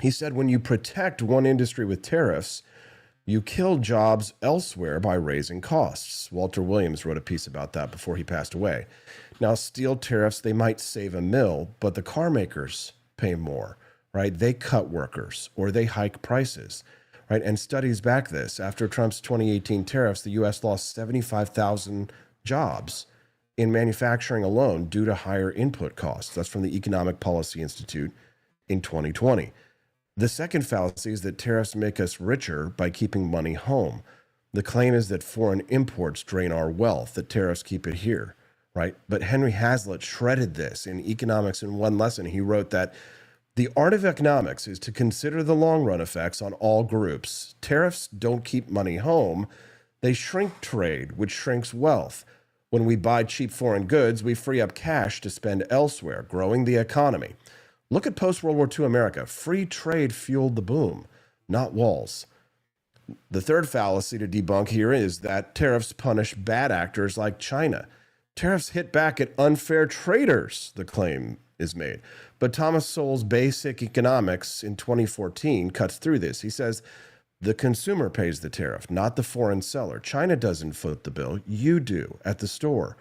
He said, when you protect one industry with tariffs, you kill jobs elsewhere by raising costs. Walter Williams wrote a piece about that before he passed away. Now, steel tariffs, they might save a mill, but the car makers pay more, right? They cut workers or they hike prices, right? And studies back this. After Trump's 2018 tariffs, the U.S. lost 75,000 jobs in manufacturing alone due to higher input costs. That's from the Economic Policy Institute in 2020. The second fallacy is that tariffs make us richer by keeping money home. The claim is that foreign imports drain our wealth, that tariffs keep it here, right? But Henry Hazlitt shredded this in Economics in One Lesson. He wrote that the art of economics is to consider the long-run effects on all groups. Tariffs don't keep money home. They shrink trade, which shrinks wealth. When we buy cheap foreign goods, we free up cash to spend elsewhere, growing the economy. Look at post-World War II America. Free trade fueled the boom, not walls. The third fallacy to debunk here is that tariffs punish bad actors like China. Tariffs hit back at unfair traders, the claim is made. But Thomas Sowell's Basic Economics in 2014 cuts through this. He says, the consumer pays the tariff, not the foreign seller. China doesn't foot the bill. You do at the store.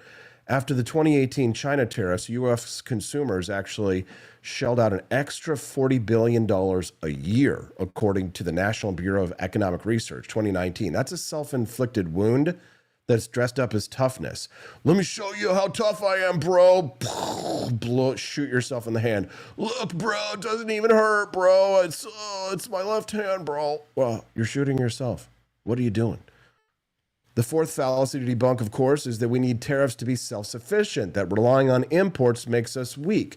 After the 2018 China tariffs, U.S. consumers actually shelled out an extra $40 billion a year, according to the National Bureau of Economic Research, 2019. That's a self-inflicted wound that's dressed up as toughness. Let me show you how tough I am, bro. Shoot yourself in the hand. Look, bro, it doesn't even hurt, bro. It's my left hand, bro. Well, you're shooting yourself. What are you doing? The fourth fallacy to debunk, of course, is that we need tariffs to be self-sufficient, that relying on imports makes us weak.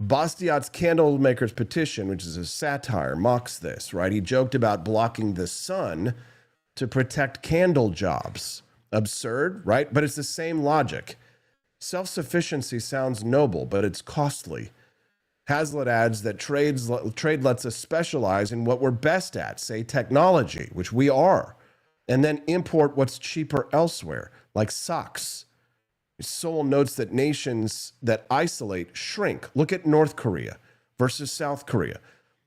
Bastiat's candle maker's petition, which is a satire, mocks this, right? He joked about blocking the sun to protect candle jobs. Absurd, right? But it's the same logic. Self-sufficiency sounds noble, but it's costly. Hazlitt adds that trade lets us specialize in what we're best at, say technology, which we are, and then import what's cheaper elsewhere, like socks. Sowell notes that nations that isolate shrink. Look at North Korea versus South Korea.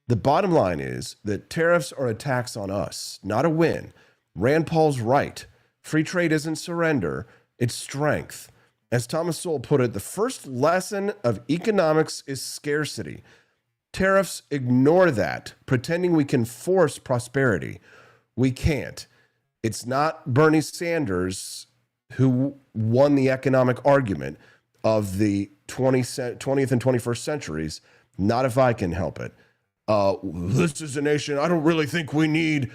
The bottom line is that tariffs are a tax on us, not a win. Rand Paul's right. Free trade isn't surrender, it's strength. As Thomas Sowell put it, the first lesson of economics is scarcity. Tariffs ignore that, pretending we can force prosperity. We can't. It's not Bernie Sanders who won the economic argument of the 20th and 21st centuries, not if I can help it. this is a nation, I don't really think we need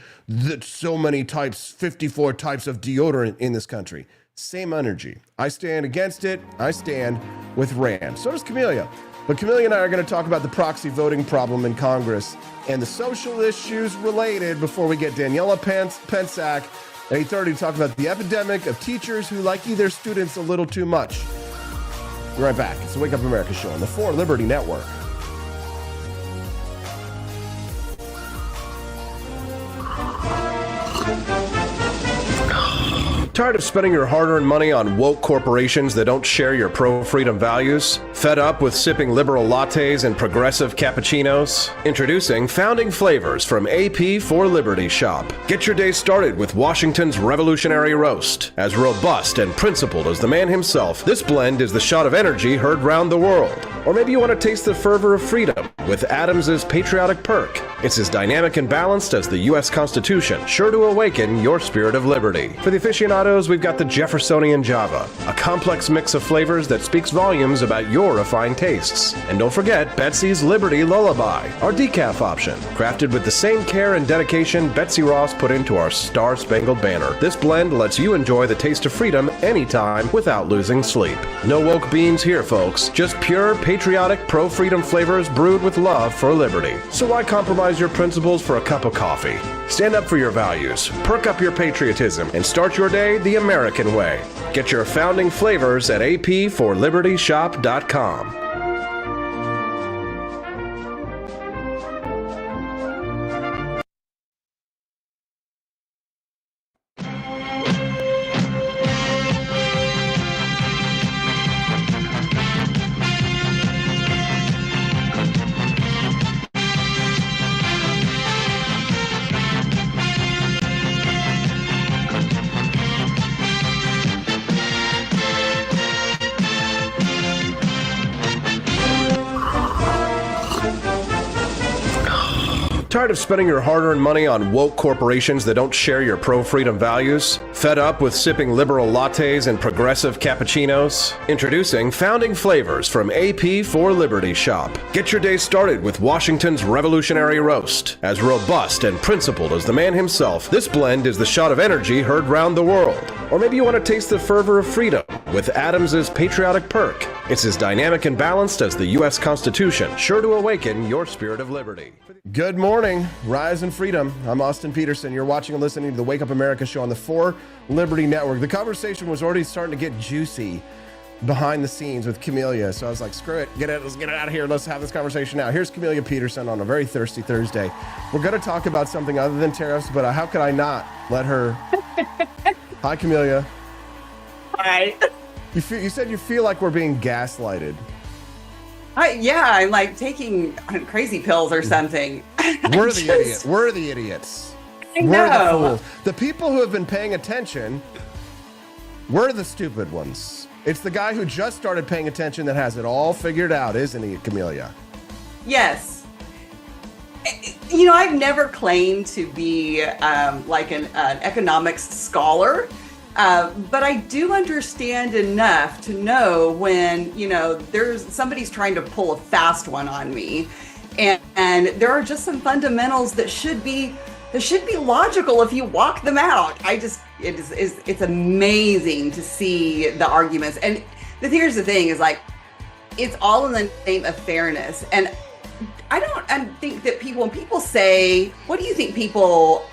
so many types, 54 types of deodorant in this country. Same energy. I stand against it. I stand with Rand. So does Camellia. But Camellia and I are going to talk about the proxy voting problem in Congress and the social issues related before we get Daniela Pensack at 8:30 to talk about the epidemic of teachers who like their students a little too much. Be right back. It's the Wake Up America show on the 4 Liberty Network. Tired of spending your hard-earned money on woke corporations that don't share your pro-freedom values? Fed up with sipping liberal lattes and progressive cappuccinos? Introducing Founding Flavors from AP for Liberty Shop. Get your day started with Washington's Revolutionary Roast. As robust and principled as the man himself, this blend is the shot of energy heard round the world. Or maybe you want to taste the fervor of freedom with Adams's Patriotic Perk. It's as dynamic and balanced as the U.S. Constitution, sure to awaken your spirit of liberty. For the aficionados, we've got the Jeffersonian Java, a complex mix of flavors that speaks volumes about your refined tastes. And don't forget Betsy's Liberty Lullaby, our decaf option, crafted with the same care and dedication Betsy Ross put into our Star-Spangled Banner. This blend lets you enjoy the taste of freedom anytime without losing sleep. No woke beans here, folks. Just pure, patriotic, pro-freedom flavors brewed with love for liberty. So why compromise your principles for a cup of coffee? Stand up for your values, perk up your patriotism, and start your day the American way. Get your founding flavors at apforlibertyshop.com. Tired of spending your hard-earned money on woke corporations that don't share your pro-freedom values? Fed up with sipping liberal lattes and progressive cappuccinos? Introducing Founding Flavors from AP for Liberty Shop. Get your day started with Washington's Revolutionary Roast. As robust and principled as the man himself, this blend is the shot of energy heard round the world. Or maybe you want to taste the fervor of freedom with Adams's Patriotic Perk. It's as dynamic and balanced as the U.S. Constitution, sure to awaken your spirit of liberty. Good morning, Rise and Freedom. I'm Austin Peterson. You're watching and listening to the Wake Up America show on the 4 Liberty Network. The conversation was already starting to get juicy behind the scenes with Camellia, so I was like, screw it, let's get it out of here. Let's have this conversation now. Here's Camellia Peterson on a very thirsty Thursday. We're going to talk about something other than tariffs, but how could I not let her... Hi, Camellia. Hi. You said you feel like we're being gaslighted. Yeah, I'm like taking crazy pills or something. We're the idiots. We're the idiots. I We're know. the fools. The people who have been paying attention, we're the stupid ones. It's the guy who just started paying attention that has it all figured out, isn't he, Camellia? Yes. You know, I've never claimed to be like an economics scholar. But I do understand enough to know when, you know, somebody's trying to pull a fast one on me. And there are just some fundamentals that should be logical if you walk them out. It's amazing to see the arguments. And here's the thing is like, it's all in the name of fairness. And I think that when people say, what do you think people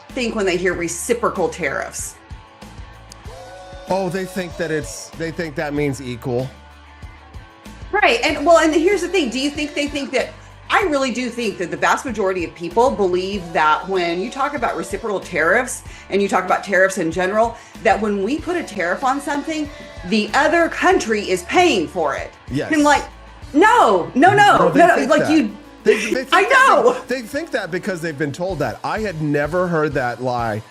think when they hear reciprocal tariffs? Oh, they think that means equal. Right. And here's the thing. Do you think they think that? I really do think that the vast majority of people believe that when you talk about reciprocal tariffs and you talk about tariffs in general, that when we put a tariff on something, the other country is paying for it. Yes. And like, no. Like that. You, they I know. They think that because they've been told that. I had never heard that lie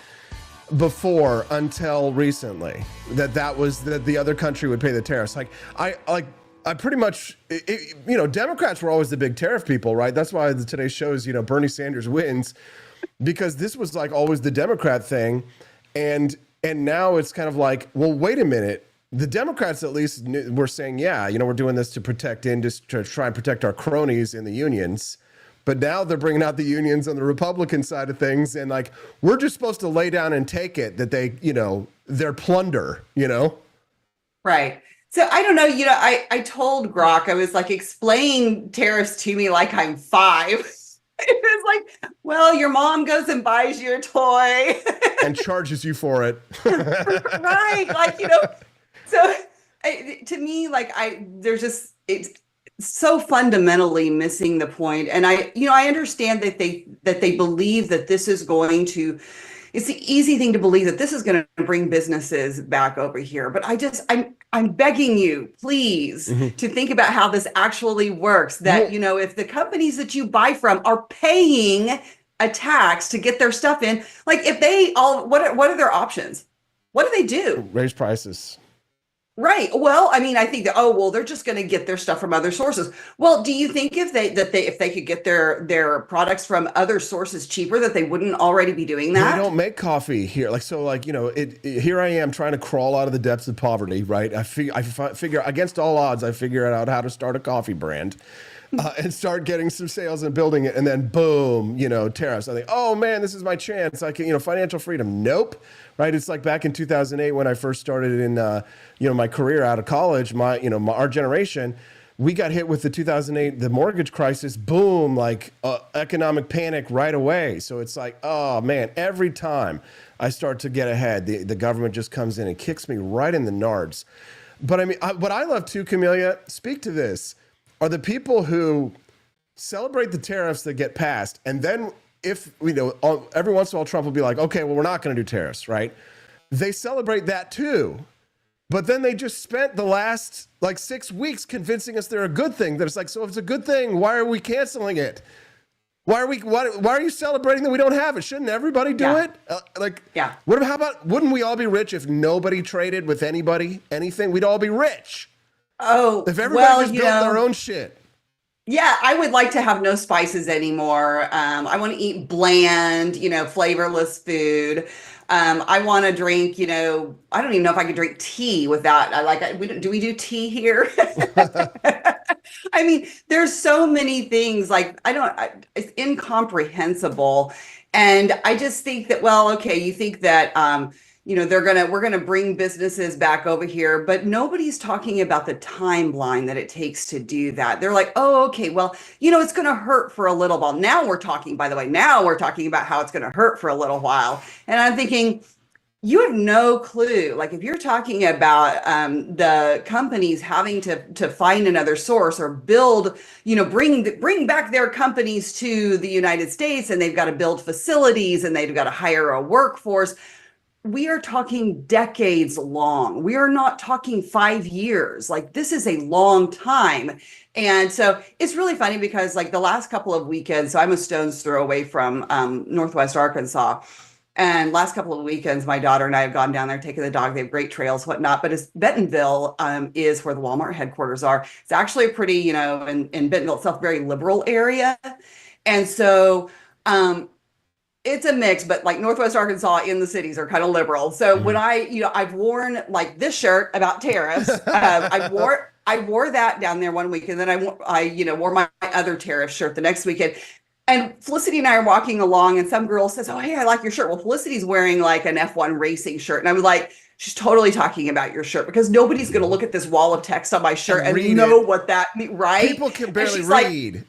before until recently, that the other country would pay the tariffs. I pretty much, Democrats were always the big tariff people, right? That's why today's show is, Bernie Sanders wins, because this was like always the Democrat thing. And now it's kind of like, well, wait a minute. The Democrats at least were saying, yeah, we're doing this to try and protect our cronies in the unions. But now they're bringing out the unions on the Republican side of things, and like we're just supposed to lay down and take it that they, they're plunder, Right. So I don't know, I told Grok, I was like, explain tariffs to me like I'm 5. It was like, well, your mom goes and buys you a toy and charges you for it. Right. Like, so to me, like there's just, it's so fundamentally missing the point. And I understand that they believe that this is going to, it's the easy thing to believe that this is going to bring businesses back over here. But I'm begging you, please, to think about how this actually works. That, if the companies that you buy from are paying a tax to get their stuff in, like if they all, what are their options? What do they do? Raise prices. Right. Well, I mean, I think that, they're just going to get their stuff from other sources. Well, do you think if they could get their products from other sources cheaper, that they wouldn't already be doing that? They don't make coffee here. Here I am trying to crawl out of the depths of poverty, right? I figure against all odds, I figure out how to start a coffee brand. And start getting some sales and building it, and then boom, tariffs. I think, oh man, this is my chance. I can, financial freedom. Nope, right? It's like back in 2008 when I first started in, my career out of college. Our generation, we got hit with the 2008 the mortgage crisis. Boom, economic panic right away. So it's like, oh man, every time I start to get ahead, the government just comes in and kicks me right in the nards. But I mean, what I love too, Camelia, speak to this, are the people who celebrate the tariffs that get passed. And then if, every once in a while Trump will be like, okay, well, we're not going to do tariffs, right? They celebrate that too. But then they just spent the last 6 weeks convincing us they're a good thing. That it's like, so if it's a good thing, why are we canceling it? Why are you celebrating that we don't have it? Shouldn't everybody do it? How about, wouldn't we all be rich if nobody traded with anybody, anything? We'd all be rich. Oh, if everybody just built their own shit. Yeah, I would like to have no spices anymore. I want to eat bland, flavorless food. I want to drink, I don't even know if I could drink tea without. Do we do tea here? I mean, there's so many things it's incomprehensible. And I just think that, well, okay, you think that, we're gonna bring businesses back over here, but nobody's talking about the timeline that it takes to do that. They're like, oh, okay, well, it's gonna hurt for a little while. Now we're talking about how it's gonna hurt for a little while. And I'm thinking, you have no clue. Like if you're talking about the companies having to find another source or build, bring back their companies to the United States, and they've got to build facilities and they've got to hire a workforce. We are talking decades long. We are not talking 5 years. This is a long time. And so it's really funny because the last couple of weekends, so I'm a stone's throw away from Northwest Arkansas. And last couple of weekends, my daughter and I have gone down there, taking the dog. They have great trails, whatnot. But Bentonville is where the Walmart headquarters are. It's actually a pretty, in Bentonville itself, very liberal area. And so, it's a mix, but Northwest Arkansas in the cities are kind of liberal. So when I've worn this shirt about tariffs, I wore that down there one week, and then I wore my other tariff shirt the next weekend. And Felicity and I are walking along, and some girl says, "Oh, hey, I like your shirt." Well, Felicity's wearing an F1 racing shirt, and I was like, she's totally talking about your shirt, because nobody's going to look at this wall of text on my shirt and know what that means, right? People can barely read.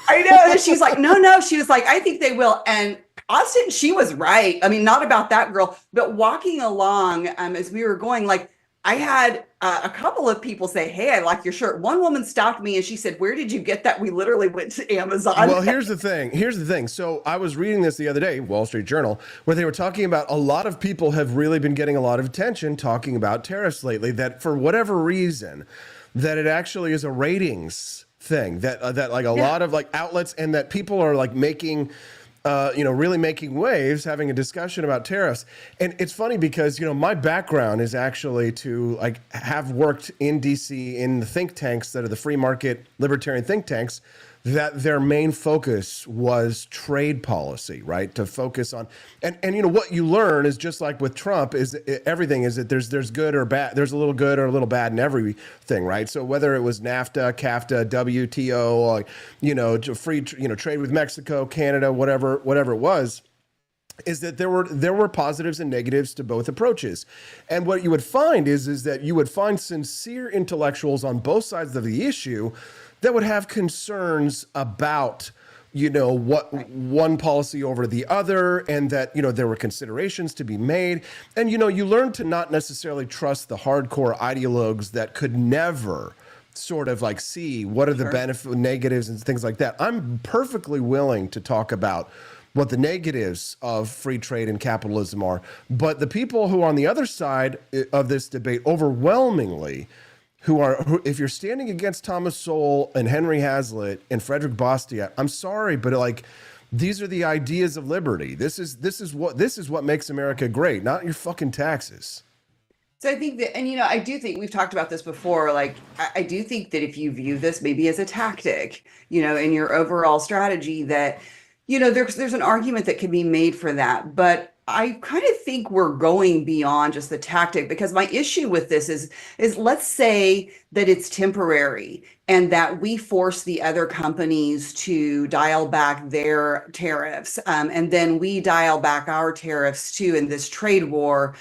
I know. And she's like, no. She was like, I think they will. And Austin, she was right. I mean, not about that girl, but walking along as we were going, I had a couple of people say, "Hey, I like your shirt." One woman stopped me and she said, "Where did you get that?" We literally went to Amazon. Well, here's the thing. So I was reading this the other day, Wall Street Journal, where they were talking about a lot of people have really been getting a lot of attention talking about tariffs lately, that for whatever reason, that it actually is a ratings thing, that a lot of outlets, and that people are making really making waves, having a discussion about tariffs. And it's funny because, my background is actually to have worked in DC in the think tanks that are the free market libertarian think tanks that their main focus was trade policy, right? To focus on, and you know what you learn is just like with Trump is everything is that there's good or bad, there's a little good or a little bad in everything, right? So whether it was NAFTA, CAFTA, WTO, you know, free, you know, trade with Mexico, Canada, whatever it was, is that there were positives and negatives to both approaches. And what you would find is that you would find sincere intellectuals on both sides of the issue that would have concerns about, you know, what one policy over the other, and that, you know, there were considerations to be made. And, you know, you learn to not necessarily trust the hardcore ideologues that could never sort of like see what are the benefits, negatives, and things like that. I'm perfectly willing to talk about what the negatives of free trade and capitalism are. But the people who are on the other side of this debate overwhelmingly, who if you're standing against Thomas Sowell and Henry Hazlitt and Frederick Bastiat, I'm sorry, but like, these are the ideas of liberty. This is what makes America great, not your fucking taxes. So I think that, and you know, I do think we've talked about this before. Like, I do think that if you view this maybe as a tactic, you know, in your overall strategy, that, you know, there's an argument that can be made for that. But I kind of think we're going beyond just the tactic, because my issue with this is let's say that it's temporary and that we force the other companies to dial back their tariffs, and then we dial back our tariffs too in this trade war.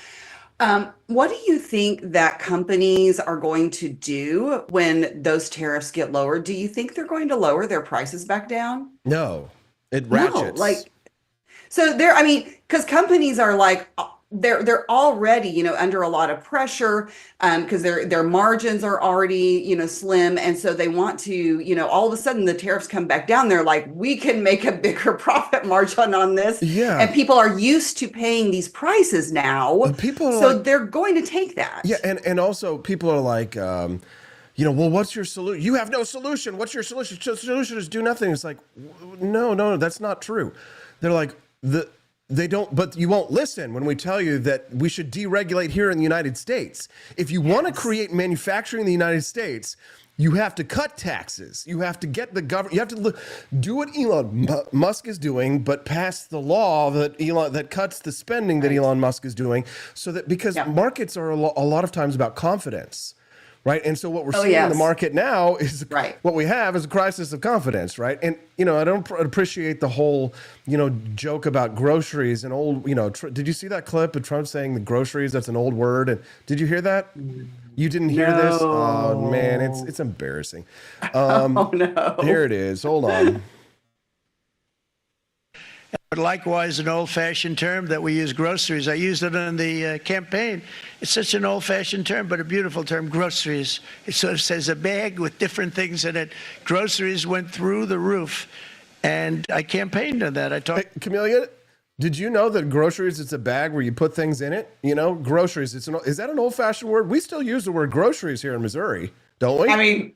What do you think that companies are going to do when those tariffs get lowered? Do you think they're going to lower their prices back down? No, it ratchets. No, like, so I mean, because companies are like, they're already, you know, under a lot of pressure, because their margins are already, you know, slim. And so they want to, you know, all of a sudden the tariffs come back down. They're like, we can make a bigger profit margin on this. Yeah. And people are used to paying these prices now. So they're going to take that. Yeah. And also people are like, you know, well, what's your solution? You have no solution. What's your solution? The solution is do nothing. It's like, no, that's not true. They're like, they don't, but you won't listen when we tell you that we should deregulate here in the United States. If you want to create manufacturing in the United States, you have to cut taxes. You have to get the government, you have to do what Elon Musk is doing, but pass the law that cuts the spending that Elon Musk is doing, so that, because markets are a lot of times about confidence. Right. And so what we're seeing in the market now is what we have is a crisis of confidence. Right. And, you know, I don't appreciate the whole, you know, joke about groceries and old, you know, did you see that clip of Trump saying the groceries, that's an old word? And did you hear that? You didn't hear this? Oh, man, it's embarrassing. Oh, no. Here it is. Hold on. But likewise, an old-fashioned term that we use, groceries. I used it in the campaign. It's such an old-fashioned term, but a beautiful term, groceries. It sort of says a bag with different things in it. Groceries went through the roof, and I campaigned on that. I talked. Hey, Camellia, did you know that groceries, it's a bag where you put things in it? You know, groceries, is that an old-fashioned word? We still use the word groceries here in Missouri, don't we? I mean,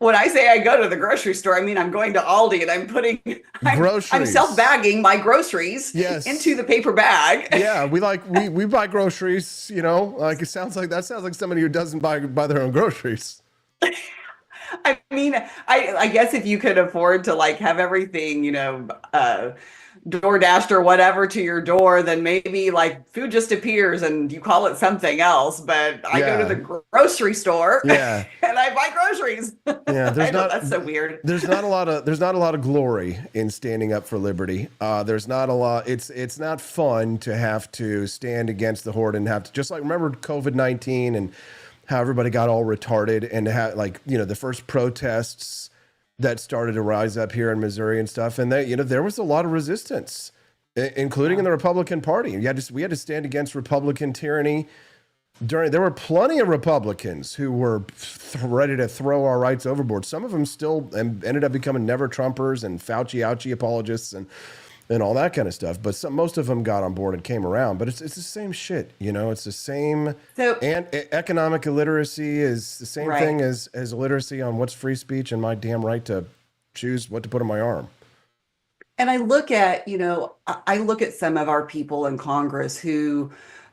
when I say I go to the grocery store, I mean, I'm going to Aldi and I'm self-bagging my groceries into the paper bag. Yeah, we buy groceries, you know, like that sounds like somebody who doesn't buy their own groceries. I mean, I guess if you could afford to like have everything, you know, DoorDashed or whatever to your door, then maybe like food just appears and you call it something else. But I go to the grocery store and I buy groceries. Yeah, that's so weird. There's not a lot of glory in standing up for liberty. There's not a lot. It's not fun to have to stand against the horde and have to, just like, remember COVID-19 and how everybody got all retarded, and have, like, you know, the first protests that started to rise up here in Missouri and stuff. And you know, there was a lot of resistance, including in the Republican Party. We had to stand against Republican tyranny. There were plenty of Republicans who were ready to throw our rights overboard. Some of them still ended up becoming never Trumpers and Fauci-ouchie apologists and all that kind of stuff. But most of them got on board and came around. But it's the same shit, you know. It's the same. And economic illiteracy is the same thing as illiteracy on what's free speech and my damn right to choose what to put on my arm. And I look at, you know, I look at some of our people in Congress who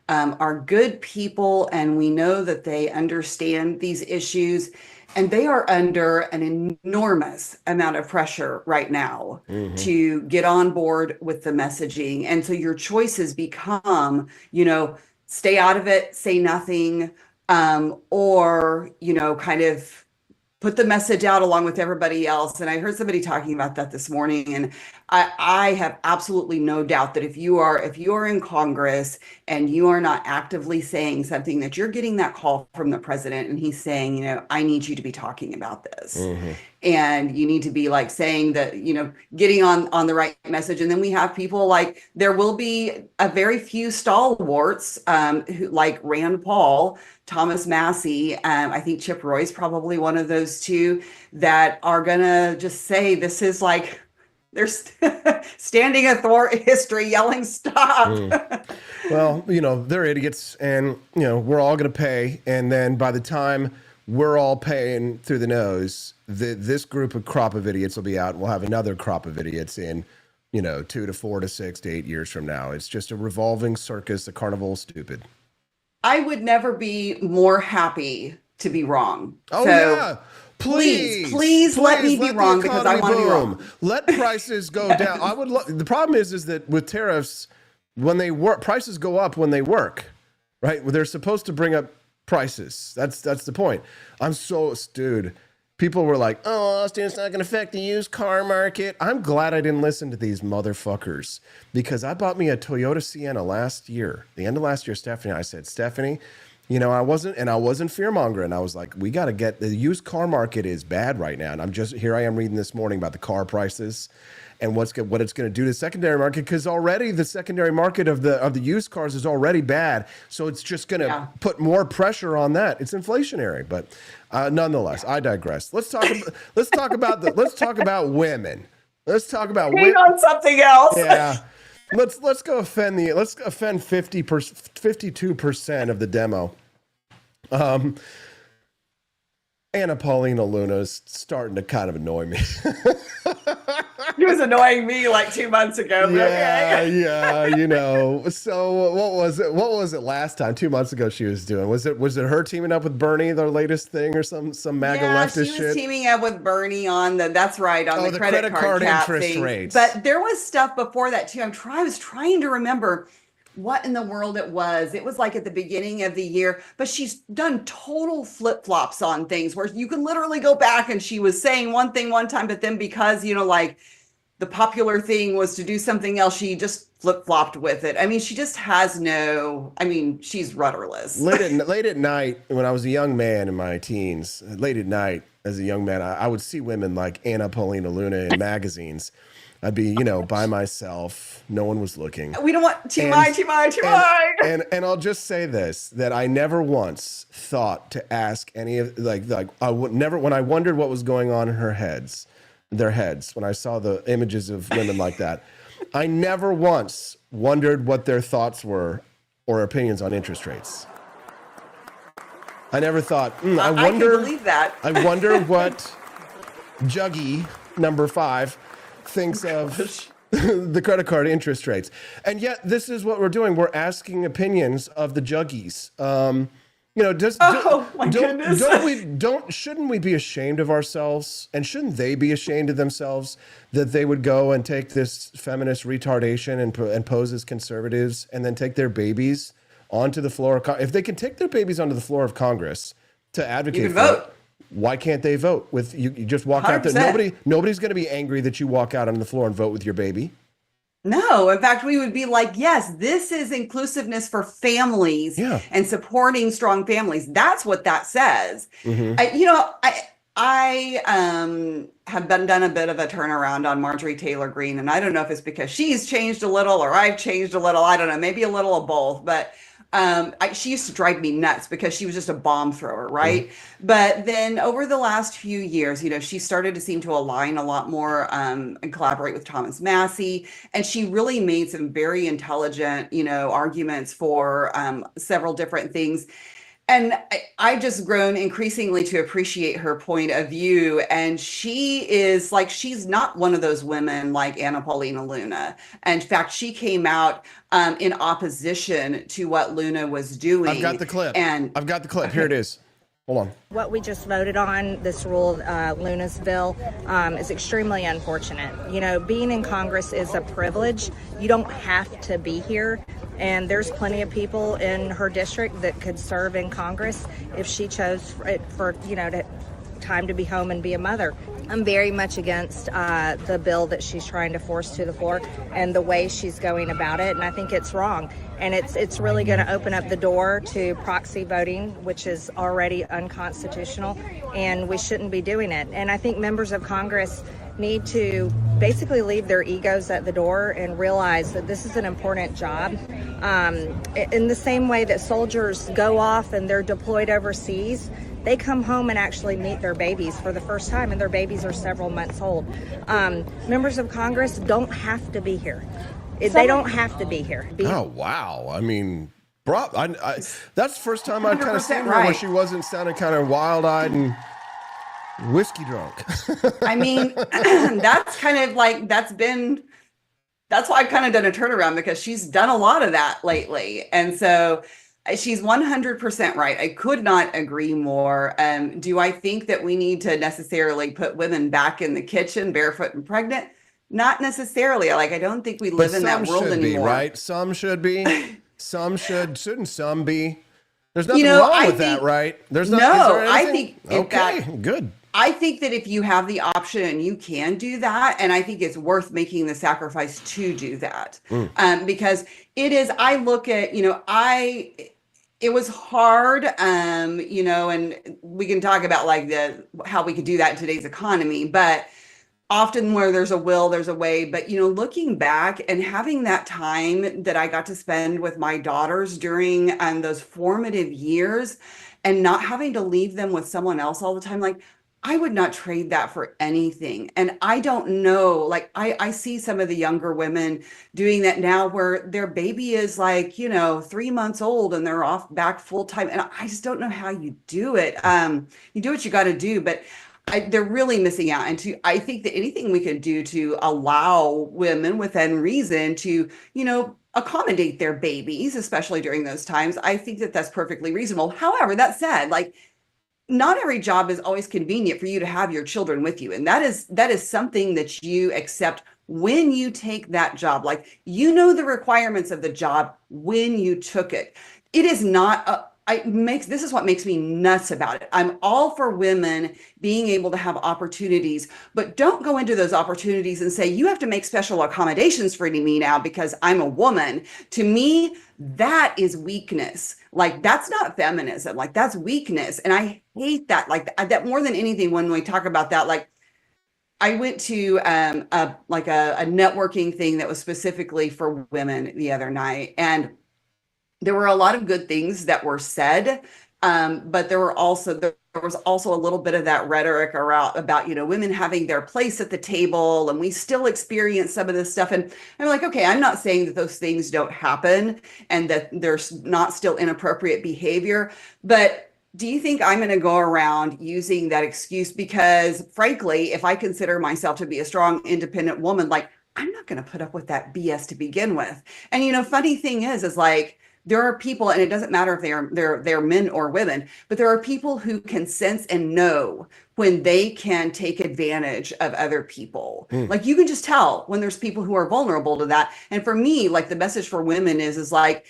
are good people, and we know that they understand these issues. And they are under an enormous amount of pressure right now to get on board with the messaging. And so your choices become, stay out of it, say nothing, or, kind of put the message out along with everybody else. And I heard somebody talking about that this morning, and I have absolutely no doubt that if you are in Congress and you are not actively saying something, that you're getting that call from the president and he's saying, I need you to be talking about this. And you need to be like saying that, getting on the right message. And then we have people like, there will be a very few stalwarts, who, like Rand Paul, Thomas Massey, I think Chip Roy's probably one of those two, that are gonna just say this is like, they're standing athwart history yelling stop. Well, they're idiots, and we're all going to pay, and then by the time we're all paying through the nose, this crop of idiots will be out, and we'll have another crop of idiots in 2 to 4 to 6 to 8 years from now. It's just a revolving circus, a carnival of stupid. I would never be more happy to be wrong. Oh, yeah. Please let me be wrong, because I want to be wrong. Let prices go down. The problem is that with tariffs, when they work, prices go up when they work, right? They're supposed to bring up prices. That's the point. Dude, people were like, oh, Austin, it's not going to affect the used car market. I'm glad I didn't listen to these motherfuckers, because I bought me a Toyota Sienna last year, the end of last year. I said, Stephanie, I wasn't fear-mongering. I was like, we got to get, the used car market is bad right now. And here I am reading this morning about the car prices and what it's going to do to the secondary market, because already the secondary market of the used cars is already bad. So it's just going to put more pressure on that. It's inflationary, but nonetheless, I digress. Let's talk about women. Let's talk about women on something else. Yeah. Let's go offend 52% of the demo. Anna Paulina Luna is starting to kind of annoy me. He was annoying me like 2 months ago. Yeah. So what was it? What was it last time? 2 months ago she was doing? Was it her teaming up with Bernie, their latest thing, or some MAGA leftist shit? She was teaming up with Bernie on the credit card interest thing. rates. But there was stuff before that too. I was trying to remember what in the world it was. It was like at the beginning of the year, but she's done total flip-flops on things where you can literally go back, and she was saying one thing one time, but then because, like the popular thing was to do something else, she just flip-flopped with it. I mean, she just has she's rudderless. Late at night, when I was a young man in my teens, late at night as a young man, I would see women like Anna Paulina Luna in magazines. I'd be, by myself. No one was looking. We don't want too much. And I'll just say this, that I never once thought to ask any of, I would never, when I wondered what was going on in their heads, when I saw the images of women like that, I never once wondered what their thoughts were or opinions on interest rates. I never thought, I wonder. I can believe that. I wonder what Juggy number 5 thinks of the credit card interest rates. And yet this is what we're doing. We're asking opinions of the juggies. Shouldn't we be ashamed of ourselves? And shouldn't they be ashamed of themselves that they would go and take this feminist retardation and pose as conservatives, and then take their babies onto the floor of if they can take their babies onto the floor of Congress to advocate for it, why can't they vote? You just walk 100%. Out there. Nobody's going to be angry that you walk out on the floor and vote with your baby. No, in fact, we would be like, yes, this is inclusiveness for families and supporting strong families. That's what that says. I have done a bit of a turnaround on Marjorie Taylor Greene, and I don't know if it's because she's changed a little or I've changed a little. I don't know, maybe a little of both, but she used to drive me nuts because she was just a bomb thrower, right? But then over the last few years, she started to seem to align a lot more and collaborate with Thomas Massey. And she really made some very intelligent, arguments for several different things. And I've just grown increasingly to appreciate her point of view. And she is like, she's not one of those women like Anna Paulina Luna. In fact, she came out in opposition to what Luna was doing. I've got the clip. Here it is. Hold on. What we just voted on, this rule, Luna's bill, is extremely unfortunate. You know, being in Congress is a privilege. You don't have to be here. And there's plenty of people in her district that could serve in Congress if she chose time to be home and be a mother. I'm very much against the bill that she's trying to force to the floor and the way she's going about it, and I think it's wrong. And it's really going to open up the door to proxy voting, which is already unconstitutional, and we shouldn't be doing it. And I think members of Congress need to basically leave their egos at the door and realize that this is an important job. In the same way that soldiers go off and they're deployed overseas, they come home and actually meet their babies for the first time, and their babies are several months old. Members of Congress don't have to be here. They don't have to be here. Oh, wow. I mean, that's the first time I've kind of seen her right. where she wasn't sounding kind of wild-eyed and whiskey drunk. I mean, that's kind of like, that's why I've kind of done a turnaround, because she's done a lot of that lately. And so she's 100% right. I could not agree more. Do I think that we need to necessarily put women back in the kitchen barefoot and pregnant? Not necessarily. Like, I don't think we live in that world anymore. Be, right? Some should be. Some shouldn't some be? There's nothing wrong with that, right? There's no. I think good. I think that if you have the option, you can do that, and I think it's worth making the sacrifice to do that, because it is. I look at, it was hard, and we can talk about like how we could do that in today's economy, but often where there's a will, there's a way. But, looking back and having that time that I got to spend with my daughters during those formative years and not having to leave them with someone else all the time, like, I would not trade that for anything. And I don't know, like, I see some of the younger women doing that now where their baby is like, 3 months old and they're off back full time. And I just don't know how you do it. You do what you got to do, but they're really missing out. And I think that anything we could do to allow women within reason to, accommodate their babies, especially during those times, I think that that's perfectly reasonable. However, that said, like, not every job is always convenient for you to have your children with you. And that is something that you accept when you take that job. Like, the requirements of the job when you took it. It is not this is what makes me nuts about it. I'm all for women being able to have opportunities, but don't go into those opportunities and say, you have to make special accommodations for me now because I'm a woman. To me, that is weakness. Like, that's not feminism. Like, that's weakness. And I hate that. Like, that more than anything, when we talk about that, like, I went to a networking thing that was specifically for women the other night, and there were a lot of good things that were said, but there was also a little bit of that rhetoric about women having their place at the table, and we still experience some of this stuff. And I'm like, okay, I'm not saying that those things don't happen and that there's not still inappropriate behavior, but do you think I'm going to go around using that excuse? Because frankly, if I consider myself to be a strong, independent woman, like, I'm not going to put up with that BS to begin with. And funny thing is like, there are people, and it doesn't matter if they're men or women, but there are people who can sense and know when they can take advantage of other people. Like, you can just tell when there's people who are vulnerable to that. And for me, like, the message for women is like,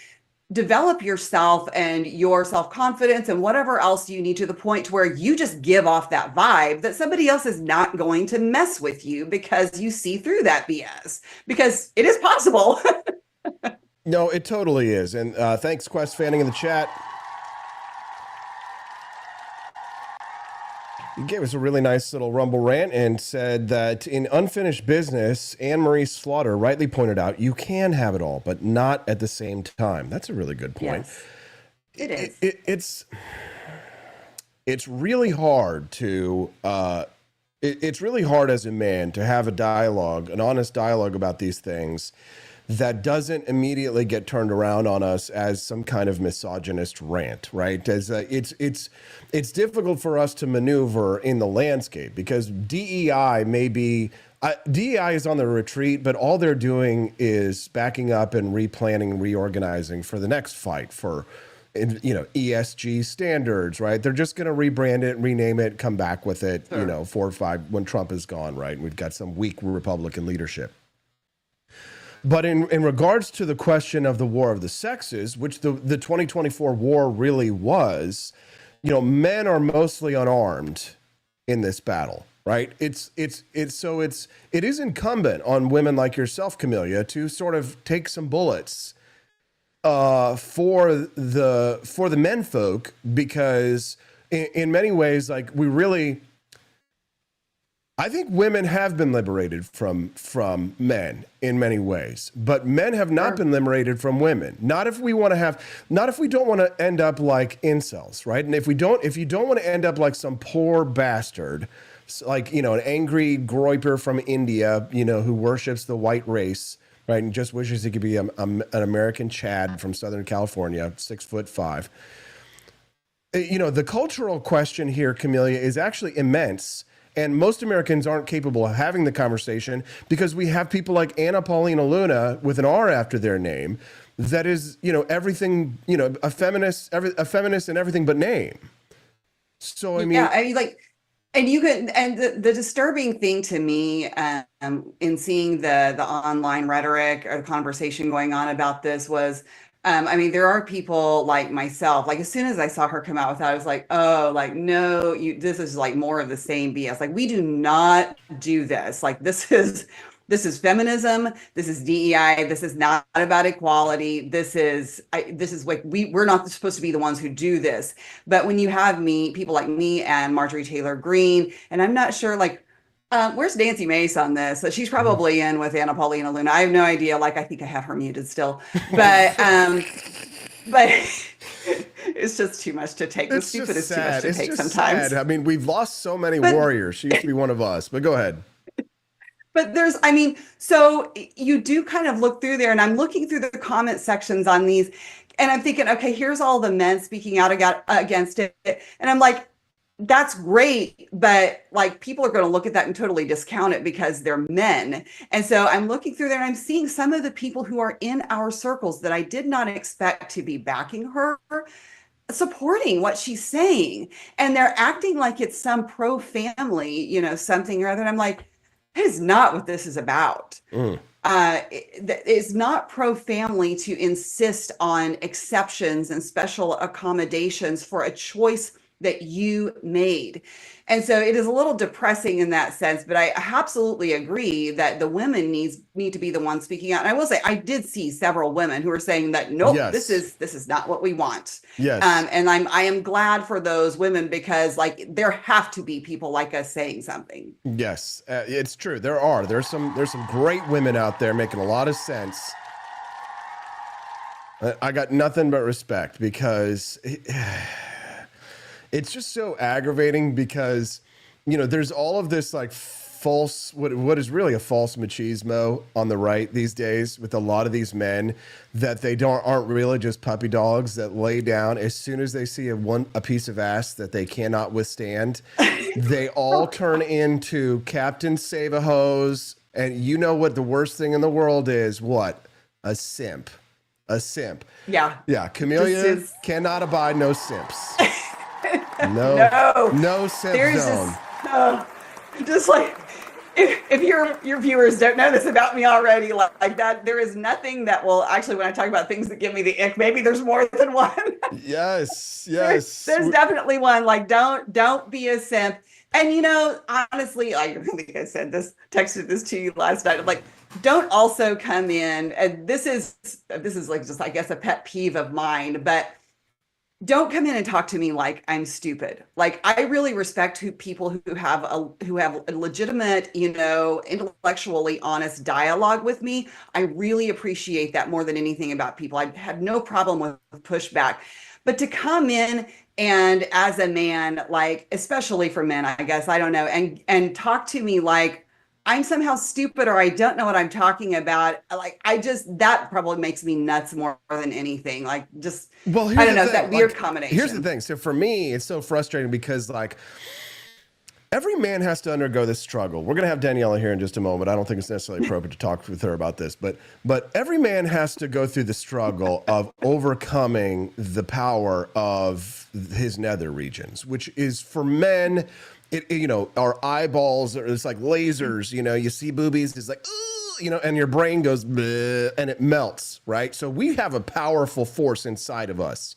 develop yourself and your self-confidence and whatever else you need to the point to where you just give off that vibe that somebody else is not going to mess with you because you see through that BS, because it is possible. No, it totally is. And thanks, Quest Fanning, in the chat. You gave us a really nice little Rumble rant and said that in Unfinished Business, Anne-Marie Slaughter rightly pointed out, you can have it all, but not at the same time. That's a really good point. Yes, it is. It's really hard to... it's really hard as a man to have a dialogue, an honest dialogue about these things that doesn't immediately get turned around on us as some kind of misogynist rant, right? As it's difficult for us to maneuver in the landscape because DEI is on the retreat, but all they're doing is backing up and replanning and reorganizing for the next fight for ESG standards, right? They're just going to rebrand it, rename it, come back with it, 4 or 5 when Trump is gone, right? And we've got some weak Republican leadership. But in regards to the question of the war of the sexes, which the 2024 war really was, men are mostly unarmed in this battle, right? It is incumbent on women like yourself, Camellia, to sort of take some bullets for the men folk, because in many ways, like, I think women have been liberated from men in many ways, but men have not been liberated from women. Not if we don't want to end up like incels, right? And if you don't want to end up like some poor bastard, like, an angry groiper from India, who worships the white race, right? And just wishes he could be an American Chad from Southern California, 6'5". The cultural question here, Camellia, is actually immense. And most Americans aren't capable of having the conversation because we have people like Anna Paulina Luna with an R after their name that is, everything, a feminist in everything but name. So, and the disturbing thing to me in seeing the online rhetoric or the conversation going on about this was, there are people like myself, like, as soon as I saw her come out with that, I was like, oh, like, no, this is like more of the same BS. Like, we do not do this. Like, this is feminism. This is DEI. This is not about equality. This is like, we're not supposed to be the ones who do this. But when you have people like me and Marjorie Taylor Greene, and I'm not sure, like, where's Nancy Mace on this? So she's probably in with Anna Paulina Luna. I have no idea. Like, I think I have her muted still, but it's just too much to take. The stupid is too much to take sometimes. Sad. We've lost so many warriors. She used to be one of us, but go ahead. But so you do kind of look through there, and I'm looking through the comment sections on these, and I'm thinking, okay, here's all the men speaking out against it. And I'm like, that's great, but like, people are going to look at that and totally discount it because they're men. And so I'm looking through there and I'm seeing some of the people who are in our circles that I did not expect to be backing her, supporting what she's saying. And they're acting like it's some pro-family, something or other. And I'm like, that is not what this is about. It's not pro-family to insist on exceptions and special accommodations for a choice that you made. And so it is a little depressing in that sense, but I absolutely agree that the women need to be the ones speaking out. And I will say, I did see several women who are saying that, nope, this is not what we want. Yes. And I am glad for those women, because like, there have to be people like us saying something. Yes, it's true. There's some great women out there making a lot of sense. I got nothing but respect, because it's just so aggravating, because, there's all of this like false, what is really a false machismo on the right these days with a lot of these men, that they aren't really just puppy dogs that lay down as soon as they see a piece of ass that they cannot withstand. They all turn into Captain Save-A-Hose. And you know what the worst thing in the world is? What? A simp. A simp. Yeah. Yeah. Camellia cannot abide no simps. No simp zone. Just like, if your viewers don't know this about me already, like that, there is nothing that will actually, when I talk about things that give me the ick, maybe there's more than one. Yes. There's definitely one. Like, don't be a simp. And honestly, I think I texted this to you last night. I'm like, don't also come in, and this is like, just, I guess, a pet peeve of mine, but don't come in and talk to me like I'm stupid. Like, I really respect people who have a legitimate, intellectually honest dialogue with me. I really appreciate that more than anything about people. I have no problem with pushback, but to come in and as a man, like, especially for men, I guess, I don't know, and talk to me like I'm somehow stupid or I don't know what I'm talking about. Like, that probably makes me nuts more than anything. Like, just, I don't know, that weird combination. Here's the thing. So for me, it's so frustrating because, like, every man has to undergo this struggle. We're going to have Daniela here in just a moment. I don't think it's necessarily appropriate to talk with her about this, but every man has to go through the struggle of overcoming the power of his nether regions, which is for men, our eyeballs are, it's like lasers, you see boobies, it's like, and your brain goes, bleh, and it melts, right? So we have a powerful force inside of us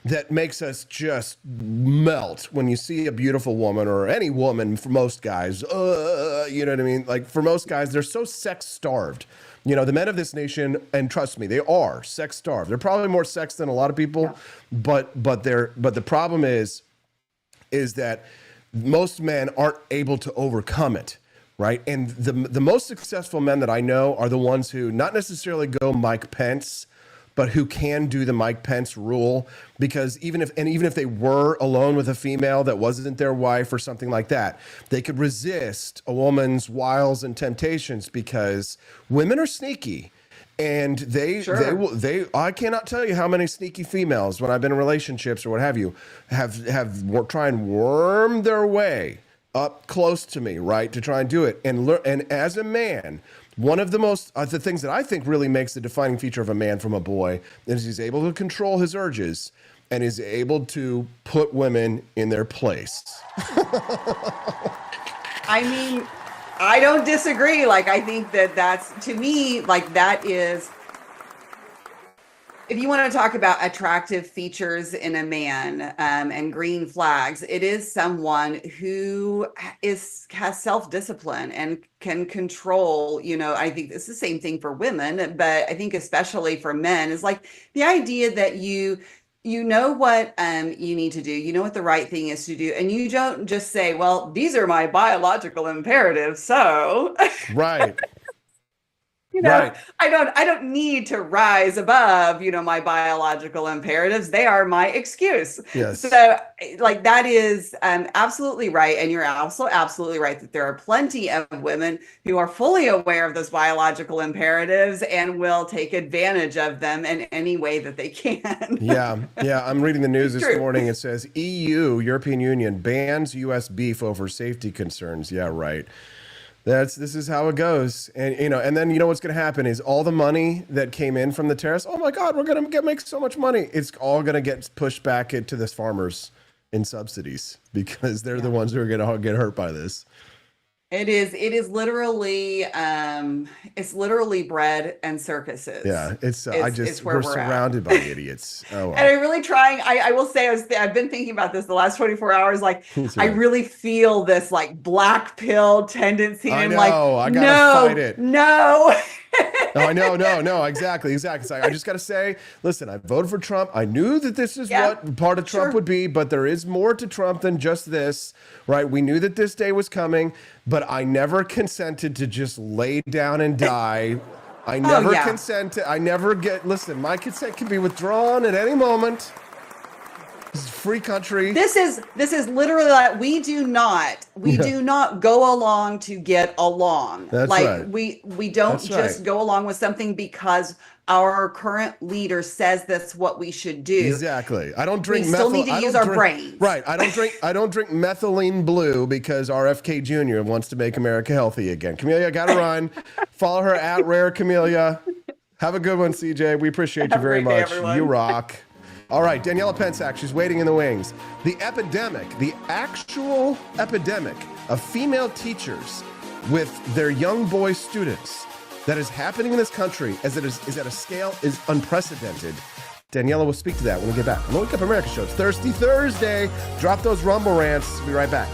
that makes us just melt when you see a beautiful woman, or any woman. For most guys, you know what I mean? Like, for most guys, they're so sex starved. The men of this nation, and trust me, they are sex starved. They're probably more sex than a lot of people, but the problem is that most men aren't able to overcome it, right? And the most successful men that I know are the ones who not necessarily go Mike Pence, but who can do the Mike Pence rule, because even if they were alone with a female that wasn't their wife or something like that, they could resist a woman's wiles and temptations, because women are sneaky. And they I cannot tell you how many sneaky females, when I've been in relationships or what have you, have try and worm their way up close to me, right, to try and do it. And as a man, one of the things that I think really makes the defining feature of a man from a boy is he's able to control his urges and is able to put women in their place. I mean, I don't disagree. Like, I think that's, to me, like, that is, if you want to talk about attractive features in a man, and green flags, it is someone who has self-discipline and can control, I think it's the same thing for women, but I think especially for men, is like the idea that you know what you need to do, you know what the right thing is to do, and you don't just say, well, these are my biological imperatives, so right. Right. I don't need to rise above, my biological imperatives. They are my excuse. Yes. So, like, that is absolutely right. And you're also absolutely right that there are plenty of women who are fully aware of those biological imperatives and will take advantage of them in any way that they can. Yeah. I'm reading the news this morning. It says European Union bans U.S. beef over safety concerns. Yeah, right. This is how it goes. And and then what's going to happen is all the money that came in from the tariffs, oh my God, we're going to make so much money. It's all going to get pushed back into the farmers in subsidies, because they're the ones who are going to get hurt by this. It is literally bread and circuses. Yeah, we're surrounded by idiots. Oh, wow. And I'm really trying. I will say, I've been thinking about this the last 24 hours. Like, I really feel this like black pill tendency. I know. Like, I gotta fight it. No. No, exactly. It's like, I just got to say, listen, I voted for Trump. I knew that this is what part of Trump would be, but there is more to Trump than just this, right? We knew that this day was coming, but I never consented to just lay down and die. I never listen, my consent can be withdrawn at any moment. This is a free country. This is literally like, we do not go along to get along. That's like right. we don't just go along with something because our current leader says that's what we should do. Exactly. I don't drink. We still need to use our brains. Right. I don't drink methylene blue because RFK Jr. wants to make America healthy again. Camellia, gotta run. Follow her at Rare Camellia. Have a good one, CJ. We appreciate you very much. You rock. All right, Daniela Pensack, she's waiting in the wings. The epidemic, the actual epidemic of female teachers with their young boy students that is happening in this country is at a scale is unprecedented. Daniela will speak to that when we get back on the Wake Up America show. It's Thirsty Thursday. Drop those Rumble rants. We'll be right back.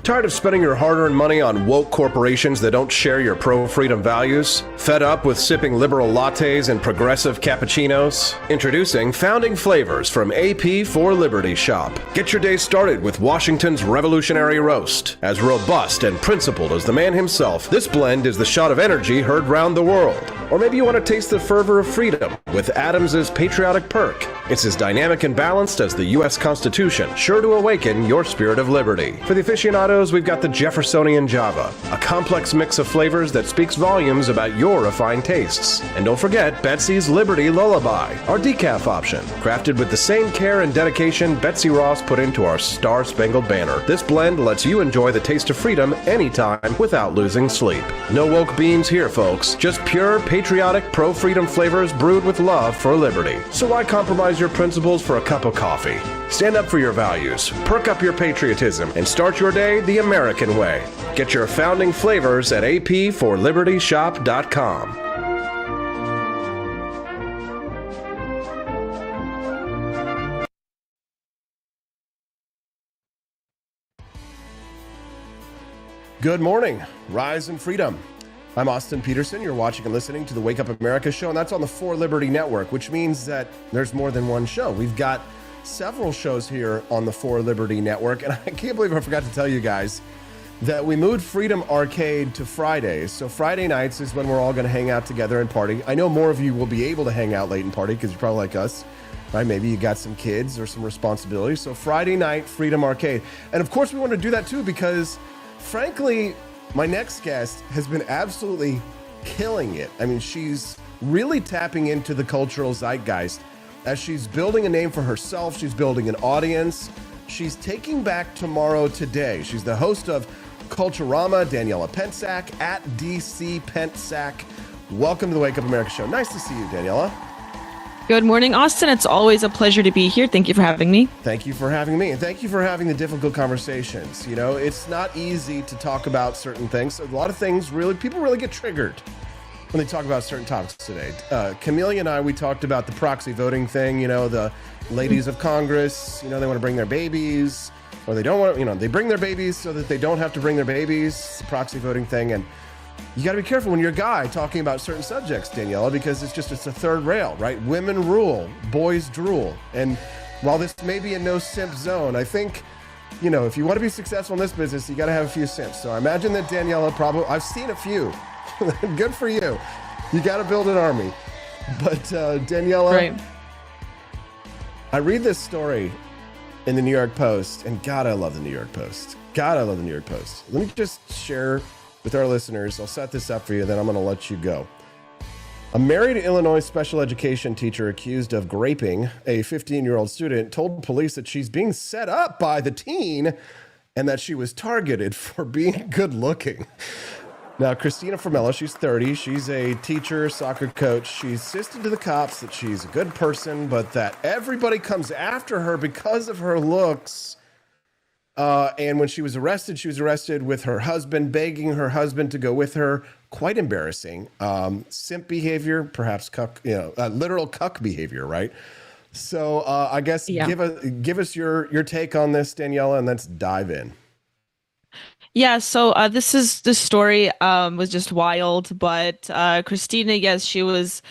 Tired of spending your hard-earned money on woke corporations that don't share your pro-freedom values? Fed up with sipping liberal lattes and progressive cappuccinos? Introducing Founding Flavors from AP for Liberty Shop. Get your day started with Washington's Revolutionary Roast. As robust and principled as the man himself, this blend is the shot of energy heard round the world. Or maybe you want to taste the fervor of freedom with Adams's Patriotic Perk. It's as dynamic and balanced as the U.S. Constitution, sure to awaken your spirit of liberty. For the aficionados, we've got the Jeffersonian Java, a complex mix of flavors that speaks volumes about your refined tastes. And don't forget Betsy's Liberty Lullaby, our decaf option, crafted with the same care and dedication Betsy Ross put into our Star-Spangled Banner. This blend lets you enjoy the taste of freedom anytime without losing sleep. No woke beans here, folks. Just pure, patriotic, pro-freedom flavors brewed with love for liberty. So why compromise your principles for a cup of coffee? Stand up for your values, perk up your patriotism, and start your day the American way. Get your founding flavors at apforlibertyshop.com. Good morning, Rise and Freedom. I'm Austin Peterson. You're watching and listening to the Wake Up America show, and that's on the For Liberty Network, which means that there's more than one show. We've got several shows here on the For Liberty Network, and I can't believe I forgot to tell you guys that we moved Freedom Arcade to Fridays. So Friday nights is when we're all going to hang out together and party. I know more of you will be able to hang out late and party because you're probably like us, right? Maybe you got some kids or some responsibilities. So Friday night, Freedom Arcade. And of course, we want to do that too because frankly, my next guest has been absolutely killing it. I mean, she's really tapping into the cultural zeitgeist as she's building a name for herself. She's building an audience. She's taking back tomorrow today. She's the host of Culturama, Daniela Pensack at DC Pensack. Welcome to the Wake Up America show. Nice to see you, Daniela. Good morning, Austin. It's always a pleasure to be here. Thank you for having me. Thank you for having me, and thank you for having the difficult conversations. You know, it's not easy to talk about certain things. A lot of things people really get triggered when they talk about certain topics today. Camille and I, we talked about the proxy voting thing, you know, the ladies of Congress, you know, they want to bring their babies, or they don't want to, you know, they bring their babies so that they don't have to bring their babies, the proxy voting thing. And you got to be careful when you're a guy talking about certain subjects, Daniela, because it's a third rail, right? Women rule, boys drool. And while this may be a no simp zone, I think, you know, if you want to be successful in this business, you got to have a few simps. So I imagine that Daniela I've seen a few. Good for you. You got to build an army. But Daniela, right. I read this story in the New York Post, and God, I love the New York Post. Let me just share with our listeners. I'll set this up for you, then I'm going to let you go. A married Illinois special education teacher accused of graping a 15-year-old student told police that she's being set up by the teen and that she was targeted for being good looking. Now, Christina Formello, she's 30. She's a teacher, soccer coach. She insisted to the cops that she's a good person, but that everybody comes after her because of her looks. And when she was arrested with her husband, begging her husband to go with her. Quite embarrassing. Simp behavior, perhaps literal cuck behavior, right? So I guess give us your take on this, Daniela, and let's dive in. Yeah, so this story was just wild, but Christina, yes, she's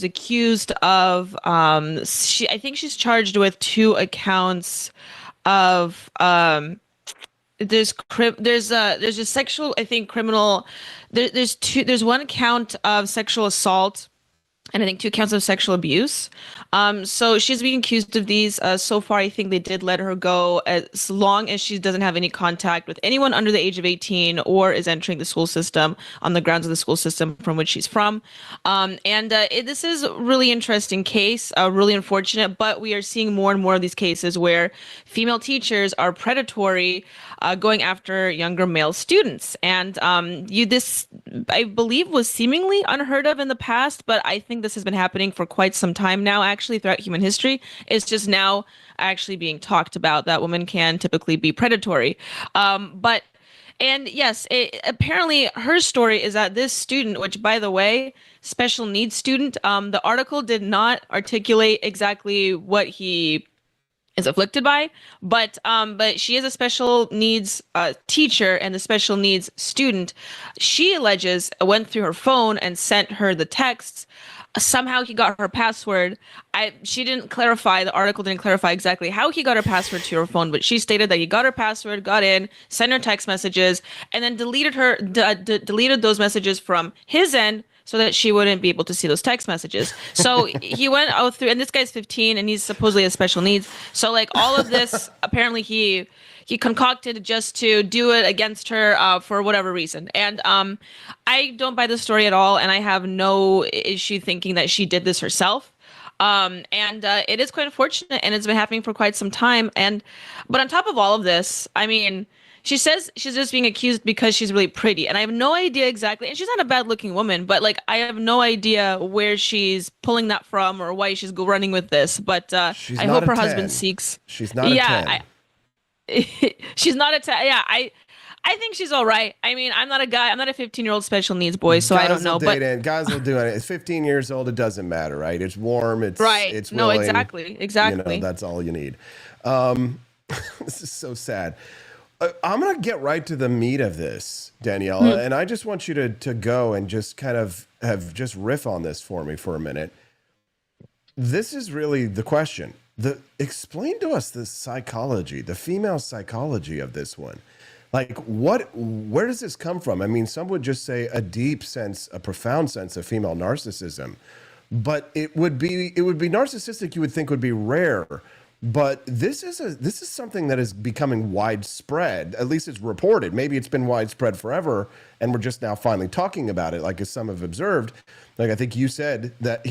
accused of I think she's charged with 2 accounts of there's a sexual, I think, criminal, there's 1 count of sexual assault and I think 2 counts of sexual abuse. So she's being accused of these. So far, I think they did let her go as long as she doesn't have any contact with anyone under the age of 18 or is entering the school system on the grounds of the school system from which she's from. This is a really interesting case, really unfortunate, but we are seeing more and more of these cases where female teachers are predatory, going after younger male students. And this, I believe, was seemingly unheard of in the past, but I think this has been happening for quite some time now, actually, throughout human history. It's just now actually being talked about that women can typically be predatory. Apparently her story is that this student, which, by the way, special needs student, the article did not articulate exactly what he is afflicted by, but she is a special needs teacher, and the special needs student, she alleges, went through her phone and sent her the texts. Somehow he got her password. She didn't clarify, the article didn't clarify exactly how he got her password to her phone, but she stated that he got her password, got in, sent her text messages, and then deleted those messages from his end so that she wouldn't be able to see those text messages. So he went out through, and this guy's 15 and he's supposedly has special needs. So like all of this, apparently he concocted just to do it against her for whatever reason. And I don't buy the story at all, and I have no issue thinking that she did this herself. It is quite unfortunate, and it's been happening for quite some time. But on top of all of this, I mean, she says she's just being accused because she's really pretty, and I have no idea exactly. And she's not a bad-looking woman, but like I have no idea where she's pulling that from or why she's running with this. But I hope her husband seeks. She's not a 10. She's not a 10. Yeah, I think she's all right. I mean, I'm not a 15-year-old special needs boy, so I don't know. But guys will do it. It's 15 years old. It doesn't matter, right? It's warm. It's right. It's no, willing, exactly. That's all you need. This is so sad. I'm gonna get right to the meat of this, Daniela, and I just want you to go and just kind of just riff on this for me for a minute. This is really the question. Explain to us the psychology, the female psychology of this one. Like, where does this come from? I mean, some would just say a profound sense of female narcissism, but it would be narcissistic. You would think would be rare, but this is something that is becoming widespread. At least it's reported. Maybe it's been widespread forever, and we're just now finally talking about it. Like, as some have observed, like I think you said that,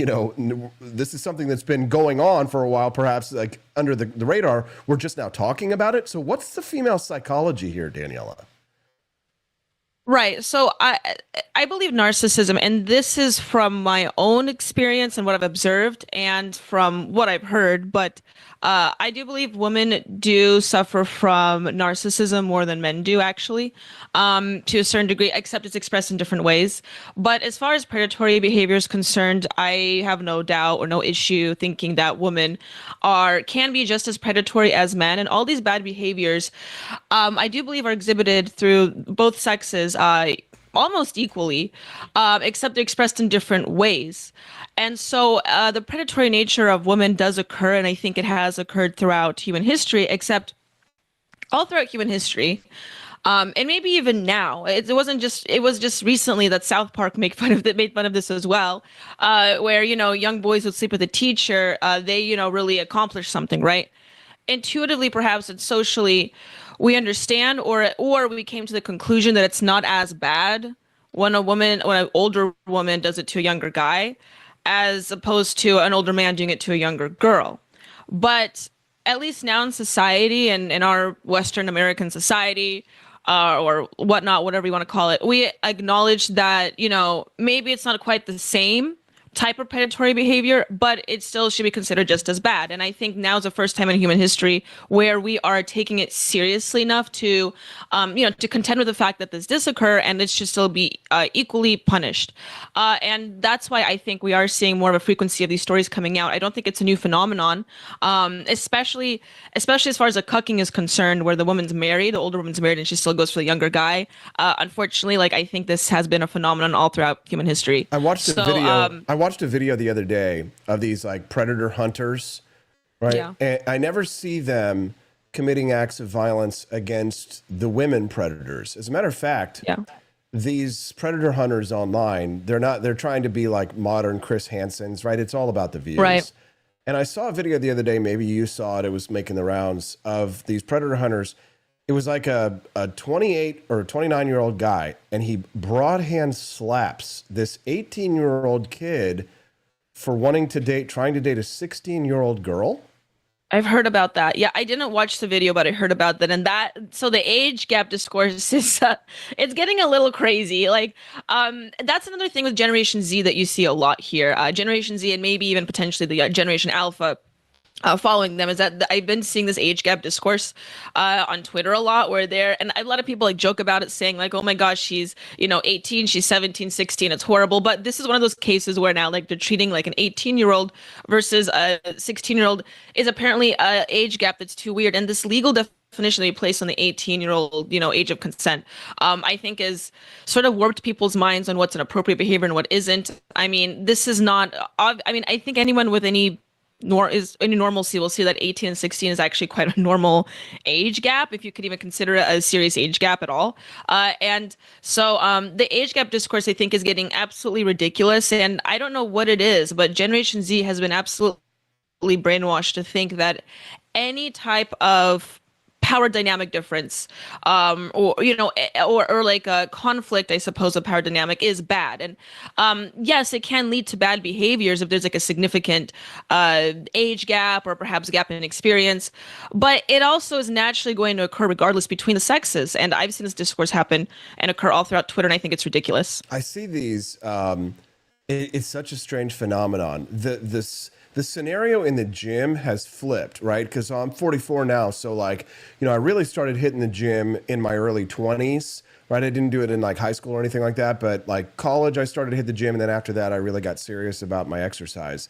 this is something that's been going on for a while, perhaps like under the radar. We're just now talking about it. So what's the female psychology here, Daniela? Right. So I believe narcissism, and this is from my own experience and what I've observed and from what I've heard, but I do believe women do suffer from narcissism more than men do, actually, to a certain degree, except it's expressed in different ways. But as far as predatory behavior is concerned, I have no doubt or no issue thinking that women can be just as predatory as men, and all these bad behaviors, I do believe are exhibited through both sexes almost equally, except they're expressed in different ways. And so the predatory nature of women does occur, and I think it has occurred throughout human history, except all throughout human history. And maybe even now. It was just recently that South Park made fun of this as well, where, young boys would sleep with a teacher, they, really accomplished something, right? Intuitively, perhaps, and socially, we understand, or we came to the conclusion that it's not as bad when an older woman does it to a younger guy, as opposed to an older man doing it to a younger girl. But at least now in society, and in our Western American society, or whatnot, whatever you want to call it, we acknowledge that, maybe it's not quite the same type of predatory behavior, but it still should be considered just as bad. And I think now is the first time in human history where we are taking it seriously enough to, to contend with the fact that this does occur, and it should still be equally punished. And that's why I think we are seeing more of a frequency of these stories coming out. I don't think it's a new phenomenon, especially as far as the cucking is concerned, where the woman's married, the older woman's married, and she still goes for the younger guy. Unfortunately, I think this has been a phenomenon all throughout human history. I watched a video the other day of these predator hunters, right? Yeah. And I never see them committing acts of violence against the women predators. As a matter of fact, these predator hunters online, they're trying to be like modern Chris Hansen's, right? It's all about the views. Right. And I saw a video the other day, maybe you saw it, it was making the rounds, of these predator hunters. It was like a 28 or 29-year-old guy, and he broadhand slaps this 18-year-old kid for trying to date a 16-year-old girl. I've heard about that. Yeah, I didn't watch the video, but I heard about that. So the age gap discourse is, it's getting a little crazy. That's another thing with Generation Z that you see a lot here. Generation Z, and maybe even potentially the Generation Alpha, following them, is that I've been seeing this age gap discourse on Twitter a lot, where and a lot of people joke about it, saying oh my gosh, she's 18, she's 17, 16, it's horrible. But this is one of those cases where now they're treating an 18-year-old versus a 16-year-old is apparently a age gap that's too weird, and this legal definition they place on the 18-year-old age of consent, I think is sort of warped people's minds on what's an appropriate behavior and what isn't. I mean, this is not I think anyone with any is in normalcy, we'll see that 18 and 16 is actually quite a normal age gap, if you could even consider it a serious age gap at all. And so the age gap discourse, I think, is getting absolutely ridiculous. And I don't know what it is, but Generation Z has been absolutely brainwashed to think that any type of power dynamic difference, or like a conflict, I suppose, of power dynamic is bad. And yes, it can lead to bad behaviors if there's like a significant age gap or perhaps gap in experience. But it also is naturally going to occur regardless between the sexes. And I've seen this discourse happen and occur all throughout Twitter, and I think it's ridiculous. I see these. It's such a strange phenomenon. The scenario in the gym has flipped, right? Because I'm 44 now, so like, I really started hitting the gym in my early 20s, right? I didn't do it in like high school or anything like that, but like college, I started to hit the gym, and then after that, I really got serious about my exercise.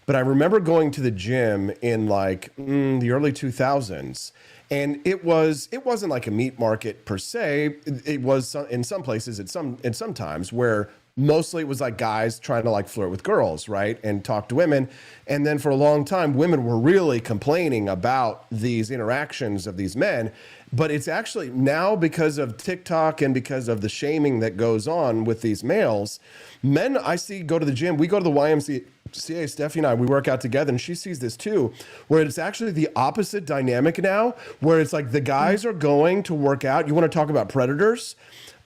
But I remember going to the gym in like the early 2000s, and it wasn't like a meat market per se. It was in some places, in some times where mostly it was like guys trying to like flirt with girls, right? And talk to women. And then for a long time, women were really complaining about these interactions of these men. But it's actually now, because of TikTok and because of the shaming that goes on with these males, men I see go to the gym. We go to the YMCA, Stephanie and I, we work out together, and she sees this too, where it's actually the opposite dynamic now, where it's like the guys are going to work out. You want to talk about predators?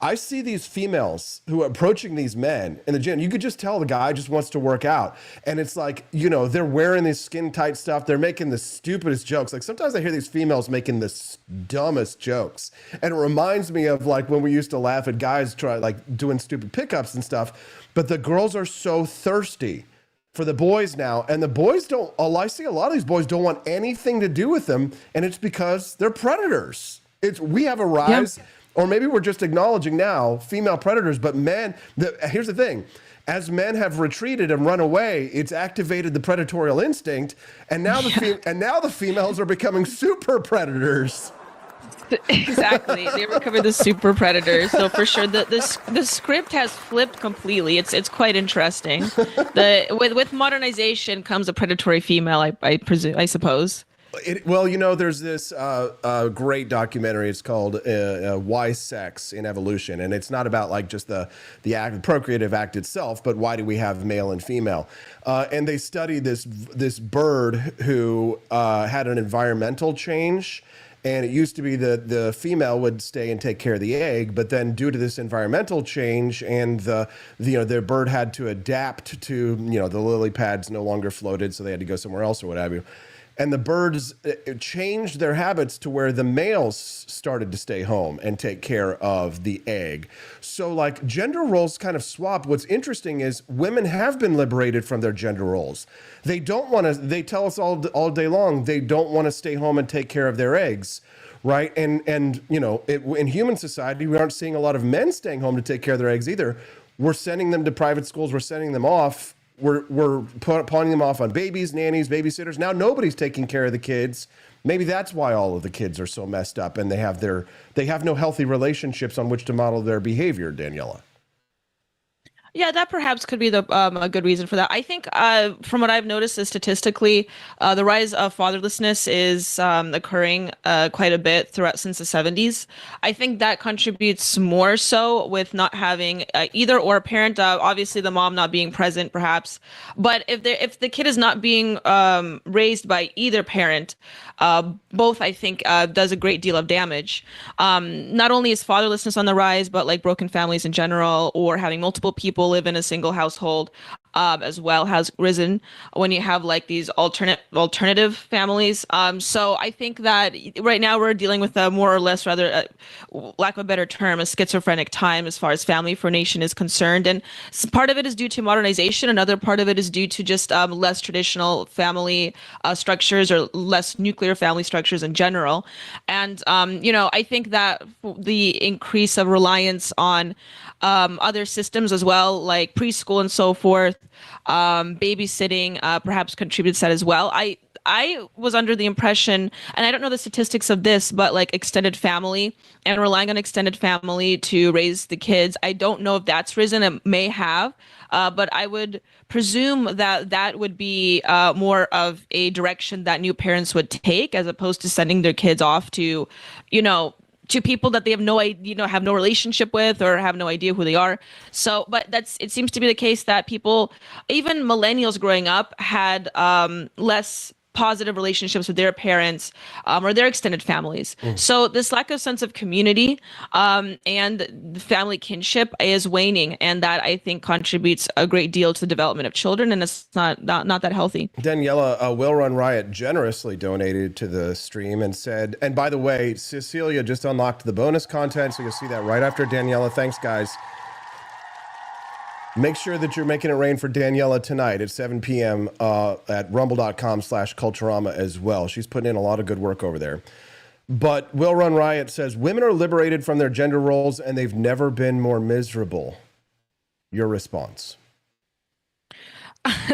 I see these females who are approaching these men in the gym. You could just tell the guy just wants to work out. And it's like, they're wearing this skin tight stuff. They're making the stupidest jokes. Like sometimes I hear these females making the dumbest jokes. And it reminds me of like when we used to laugh at guys doing stupid pickups and stuff. But the girls are so thirsty for the boys now. And the boys I see a lot of these boys don't want anything to do with them. And it's because they're predators. We have a rise. Yep. Or maybe we're just acknowledging now female predators, but men, here's the thing. As men have retreated and run away, it's activated the predatorial instinct, and now the females are becoming super predators. Exactly. They recovered the super predators. So for sure, the script has flipped completely. It's quite interesting. With modernization comes a predatory female, I suppose. There's this great documentary. It's called Why Sex in Evolution. And it's not about like just the procreative act itself, but why do we have male and female? And they study this bird who had an environmental change. And it used to be that the female would stay and take care of the egg, but then due to this environmental change and the bird had to adapt to, the lily pads no longer floated, so they had to go somewhere else or what have you. And the birds changed their habits to where the males started to stay home and take care of the egg. So like gender roles kind of swap. What's interesting is women have been liberated from their gender roles. They don't want to, they tell us all day long, they don't want to stay home and take care of their eggs. Right. And in human society, we aren't seeing a lot of men staying home to take care of their eggs either. We're sending them to private schools. We're sending them off. We're pawning them off on babies, nannies, babysitters. Now nobody's taking care of the kids. Maybe that's why all of the kids are so messed up, and they have no healthy relationships on which to model their behavior, Daniela. Yeah, that perhaps could be a good reason for that. I think from what I've noticed is statistically, the rise of fatherlessness is occurring quite a bit since the 70s. I think that contributes more so with not having either or parent, obviously the mom not being present perhaps. But if the kid is not being raised by either parent, both I think does a great deal of damage. Not only is fatherlessness on the rise, but like broken families in general, or having multiple people live in a single household as well has risen when you have like these alternative families. So I think that right now we're dealing with a more or less, rather lack of a better term, a schizophrenic time as far as family formation is concerned. And part of it is due to modernization. Another part of it is due to just less traditional family structures, or less nuclear family structures in general. And, I think that the increase of reliance on other systems as well, like preschool and so forth, babysitting, perhaps contributes to that as well. I was under the impression, and I don't know the statistics of this, but like extended family and relying on extended family to raise the kids, I don't know if that's risen. It may have, but I would presume that that would be more of a direction that new parents would take, as opposed to sending their kids off to, to people that they have no idea, have no relationship with or have no idea who they are. So, but it seems to be the case that people, even millennials growing up, had less positive relationships with their parents or their extended families. So this lack of sense of community and the family kinship is waning, and that I think contributes a great deal to the development of children, and it's not that healthy. Daniela, Will Run Riot generously donated to the stream and said, and by the way, Cecilia just unlocked the bonus content, so you'll see that right after Daniela. Thanks, guys. Make sure that you're making it rain for Daniela tonight at 7 p.m. At rumble.com/Culturama as well. She's putting in a lot of good work over there. But Will Run Riot says, women are liberated from their gender roles and they've never been more miserable. Your response?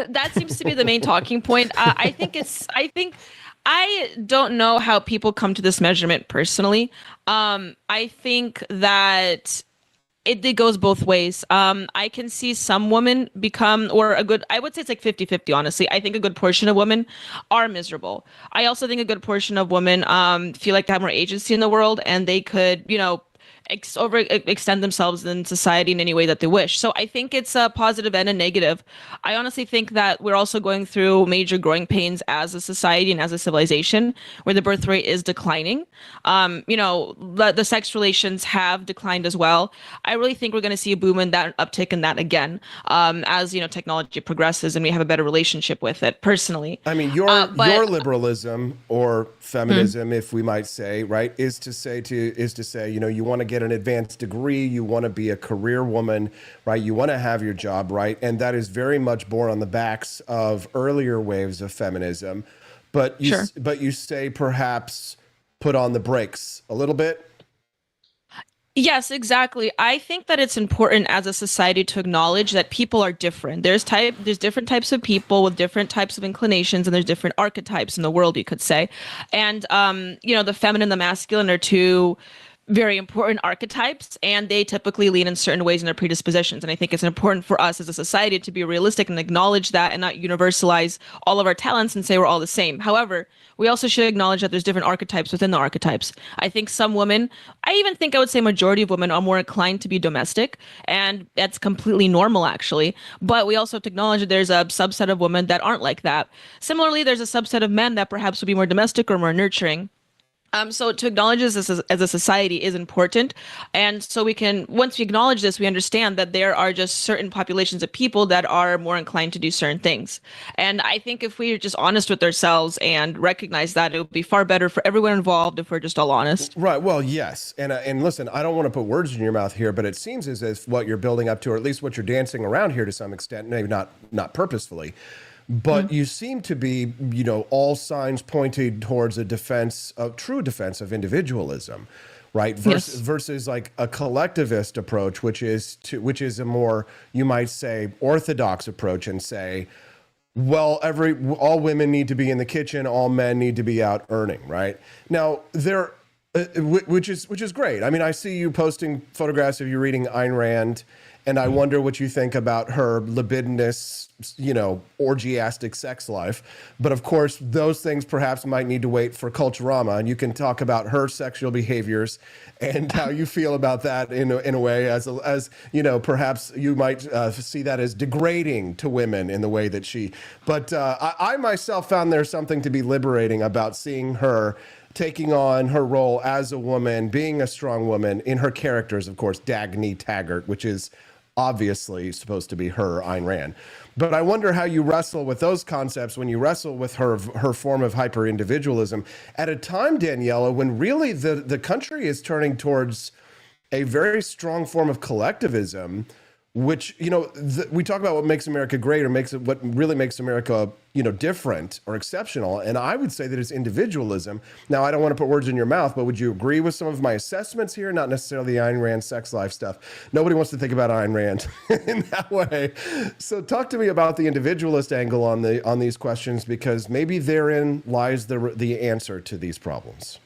That seems to be the main talking point. I don't know how people come to this measurement personally. I think that it goes both ways. I can see some women become, I would say it's like 50-50, honestly. I think a good portion of women are miserable. I also think a good portion of women feel like they have more agency in the world, and they could, extend themselves in society in any way that they wish. So I think it's a positive and a negative. I honestly think that we're also going through major growing pains as a society and as a civilization, where the birth rate is declining. The sex relations have declined as well. I really think we're going to see a boom in that, uptick in that again, as technology progresses and we have a better relationship with it. Personally, I mean, your liberalism or feminism, if we might say, right, is to say you want to get an advanced degree, you want to be a career woman, right? You want to have your job, right? And that is very much born on the backs of earlier waves of feminism. But you say perhaps put on the brakes a little bit. Yes, exactly. I think that it's important as a society to acknowledge that people are different. There's different types of people with different types of inclinations, and there's different archetypes in the world, you could say. And the feminine and the masculine are two very important archetypes, and they typically lean in certain ways in their predispositions. And I think it's important for us as a society to be realistic and acknowledge that, and not universalize all of our talents and say we're all the same. However, we also should acknowledge that there's different archetypes within the archetypes. I think some women, I would say majority of women, are more inclined to be domestic, and that's completely normal actually. But we also have to acknowledge that there's a subset of women that aren't like that. Similarly, there's a subset of men that perhaps would be more domestic or more nurturing. So to acknowledge this as a society is important. And so once we acknowledge this, we understand that there are just certain populations of people that are more inclined to do certain things. And I think if we're just honest with ourselves and recognize that, it would be far better for everyone involved if we're just all honest. Right. Well, yes. And listen, I don't want to put words in your mouth here, but it seems as if what you're building up to, or at least what you're dancing around here to some extent, maybe not purposefully, but you seem to be, all signs pointing towards a true defense of individualism, right? Versus like a collectivist approach, which is a more, you might say, orthodox approach, and say, well, all women need to be in the kitchen, all men need to be out earning, right? Now, which is great. I mean, I see you posting photographs of you reading Ayn Rand, and I wonder what you think about her libidinous, orgiastic sex life. But of course, those things perhaps might need to wait for Culturama, and you can talk about her sexual behaviors and how you feel about that in a way as perhaps you might see that as degrading to women in the way that she. But I myself found there's something to be liberating about seeing her taking on her role as a woman, being a strong woman in her characters, of course, Dagny Taggart, which is obviously supposed to be her, Ayn Rand. But I wonder how you wrestle with those concepts when you wrestle with her form of hyper-individualism at a time, Daniela, when really the country is turning towards a very strong form of collectivism which, we talk about what makes America great or what really makes America, different or exceptional. And I would say that it's individualism. Now, I don't want to put words in your mouth, but would you agree with some of my assessments here? Not necessarily the Ayn Rand sex life stuff. Nobody wants to think about Ayn Rand in that way. So talk to me about the individualist angle on these questions, because maybe therein lies the answer to these problems.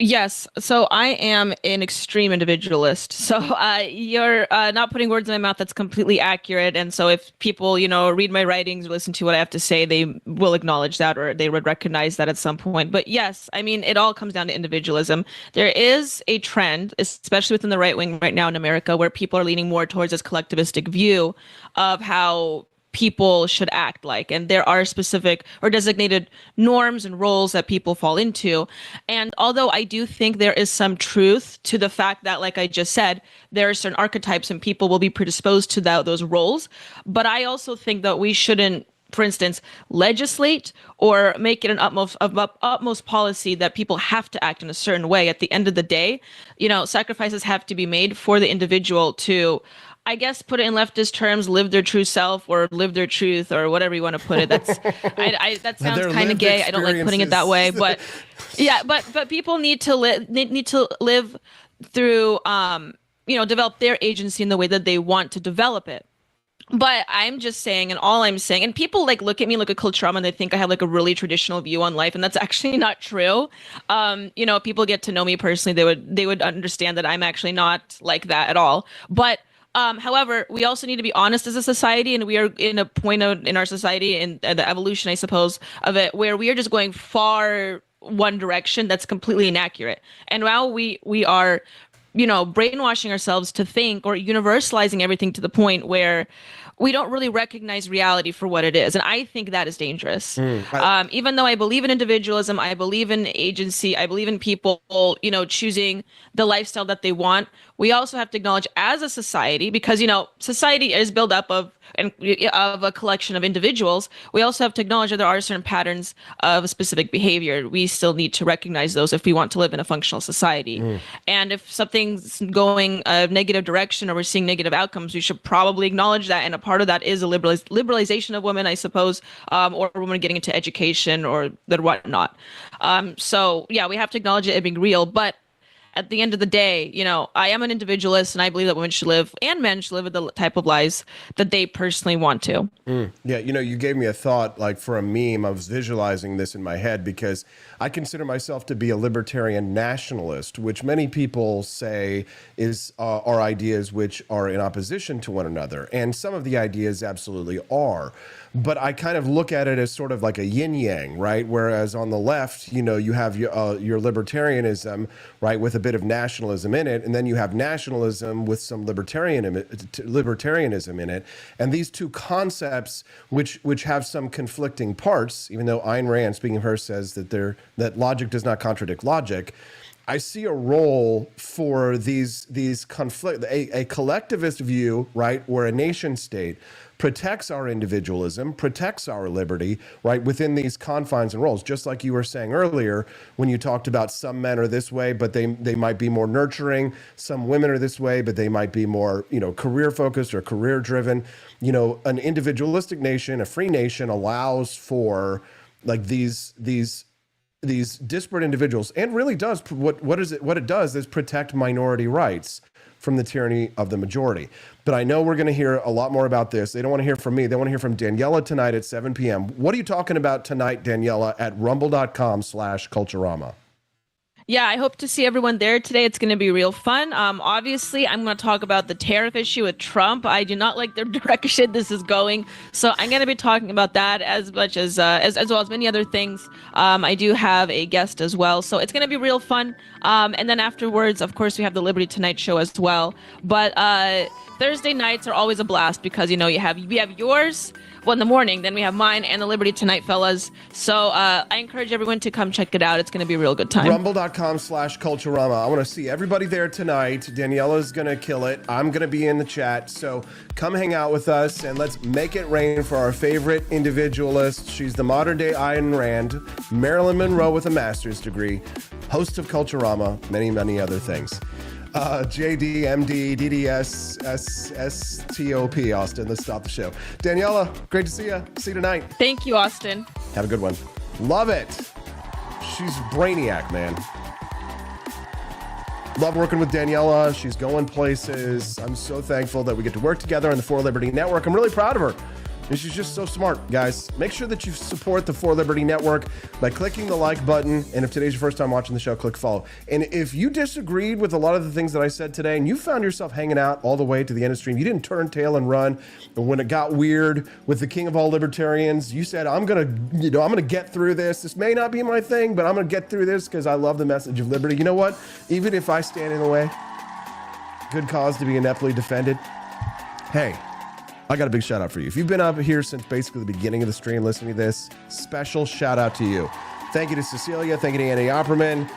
Yes. So I am an extreme individualist. So you're not putting words in my mouth. That's completely accurate. And so if people, read my writings or listen to what I have to say, they will acknowledge that, or they would recognize that at some point. But yes, I mean, it all comes down to individualism. There is a trend, especially within the right wing right now in America, where people are leaning more towards this collectivistic view of how people should act like, and there are specific or designated norms and roles that people fall into. And although I do think there is some truth to the fact that, like I just said, there are certain archetypes and people will be predisposed to those roles, but I also think that we shouldn't, for instance, legislate or make it an utmost policy that people have to act in a certain way. At the end of the day, sacrifices have to be made for the individual to, I guess, put it in leftist terms, live their true self or live their truth, or whatever you want to put it. That's that sounds kind of gay. I don't like putting it that way, but yeah, but people need to live through, develop their agency in the way that they want to develop it. But I'm just saying, and all I'm saying, and people look at me, look at Culturama, and they think I have a really traditional view on life, and that's actually not true. People get to know me personally, they would understand that I'm actually not like that at all. But however, we also need to be honest as a society, and we are in a point in our society, in the evolution, I suppose, of it, where we are just going far one direction that's completely inaccurate. And now we are, brainwashing ourselves to think, or universalizing everything to the point where we don't really recognize reality for what it is. And I think that is dangerous. Even though I believe in individualism, I believe in agency, I believe in people, choosing the lifestyle that they want. We also have to acknowledge as a society, because, society is built up of a collection of individuals. We also have to acknowledge that there are certain patterns of specific behavior. We still need to recognize those if we want to live in a functional society. And if something's going a negative direction, or we're seeing negative outcomes, we should probably acknowledge that. And a part of that is a liberalization of women, I suppose, or women getting into education or whatnot. So yeah, we have to acknowledge it being real. But at the end of the day, I am an individualist, and I believe that women should live, and men should live, with the type of lives that they personally want to. Yeah, you gave me a thought, for a meme. I was visualizing this in my head, because I consider myself to be a libertarian nationalist, which many people say are ideas which are in opposition to one another. And some of the ideas absolutely are. But I kind of look at it as sort of like a yin yang, right? Whereas on the left, you have your libertarianism, right, with a bit of nationalism in it, and then you have nationalism with some libertarianism in it. And these two concepts, which have some conflicting parts, even though Ayn Rand, speaking of her, says that logic does not contradict logic. I see a role for these conflict, a collectivist view, right, where a nation state protects our individualism, protects our liberty, right, within these confines and roles. Just like you were saying earlier, when you talked about some men are this way, but they might be more nurturing. Some women are this way, but they might be more, career focused or career driven. An individualistic nation, a free nation, allows for these disparate individuals, and really does what it does is protect minority rights from the tyranny of the majority. But I know we're going to hear a lot more about this. They don't want to hear from me. They want to hear from Daniela tonight at 7 p.m. What are you talking about tonight, Daniela, at rumble.com/Culturama? Yeah, I hope to see everyone there today. It's going to be real fun. Obviously, I'm going to talk about the tariff issue with Trump. I do not like the direction this is going, so I'm going to be talking about that as much as well as many other things. I do have a guest as well, so it's going to be real fun. And then afterwards, of course, we have the Liberty Tonight show as well. But Thursday nights are always a blast, because we have yours. Well, in the morning, then we have mine and the Liberty Tonight fellas. So I encourage everyone to come check it out. It's going to be a real good time. Rumble.com/Culturama. I want to see everybody there tonight. Daniela's going to kill it. I'm going to be in the chat. So come hang out with us, and let's make it rain for our favorite individualist. She's the modern day Ayn Rand, Marilyn Monroe with a master's degree, host of Culturama, many, many other things. JD, MD, DDS, SSTOP, Austin. Let's stop the show. Daniela, great to see you. See you tonight. Thank you, Austin. Have a good one. Love it. She's brainiac, man. Love working with Daniela. She's going places. I'm so thankful that we get to work together on the For Liberty Network. I'm really proud of her. And she's just so smart, guys. Make sure that you support the For Liberty Network by clicking the like button. And if today's your first time watching the show, click follow. And if you disagreed with a lot of the things that I said today and you found yourself hanging out all the way to the end of the stream, you didn't turn tail and run. And when it got weird with the king of all libertarians, you said, I'm going to get through this. This may not be my thing, but I'm going to get through this because I love the message of liberty. You know what? Even if I stand in the way, good cause to be ineptly defended. Hey, I got a big shout out for you. If you've been up here since basically the beginning of the stream listening to this, special shout out to you. Thank you to Cecilia. Thank you to Andy Opperman.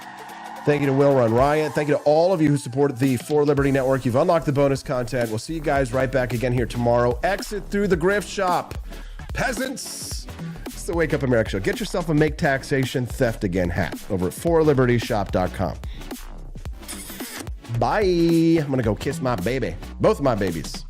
Thank you to Will Run Riot. Thank you to all of you who support the For Liberty Network. You've unlocked the bonus content. We'll see you guys right back again here tomorrow. Exit through the grift shop. Peasants. It's the Wake Up America Show. Get yourself a Make Taxation Theft Again hat over at forlibertyshop.com. Bye. I'm going to go kiss my baby. Both of my babies.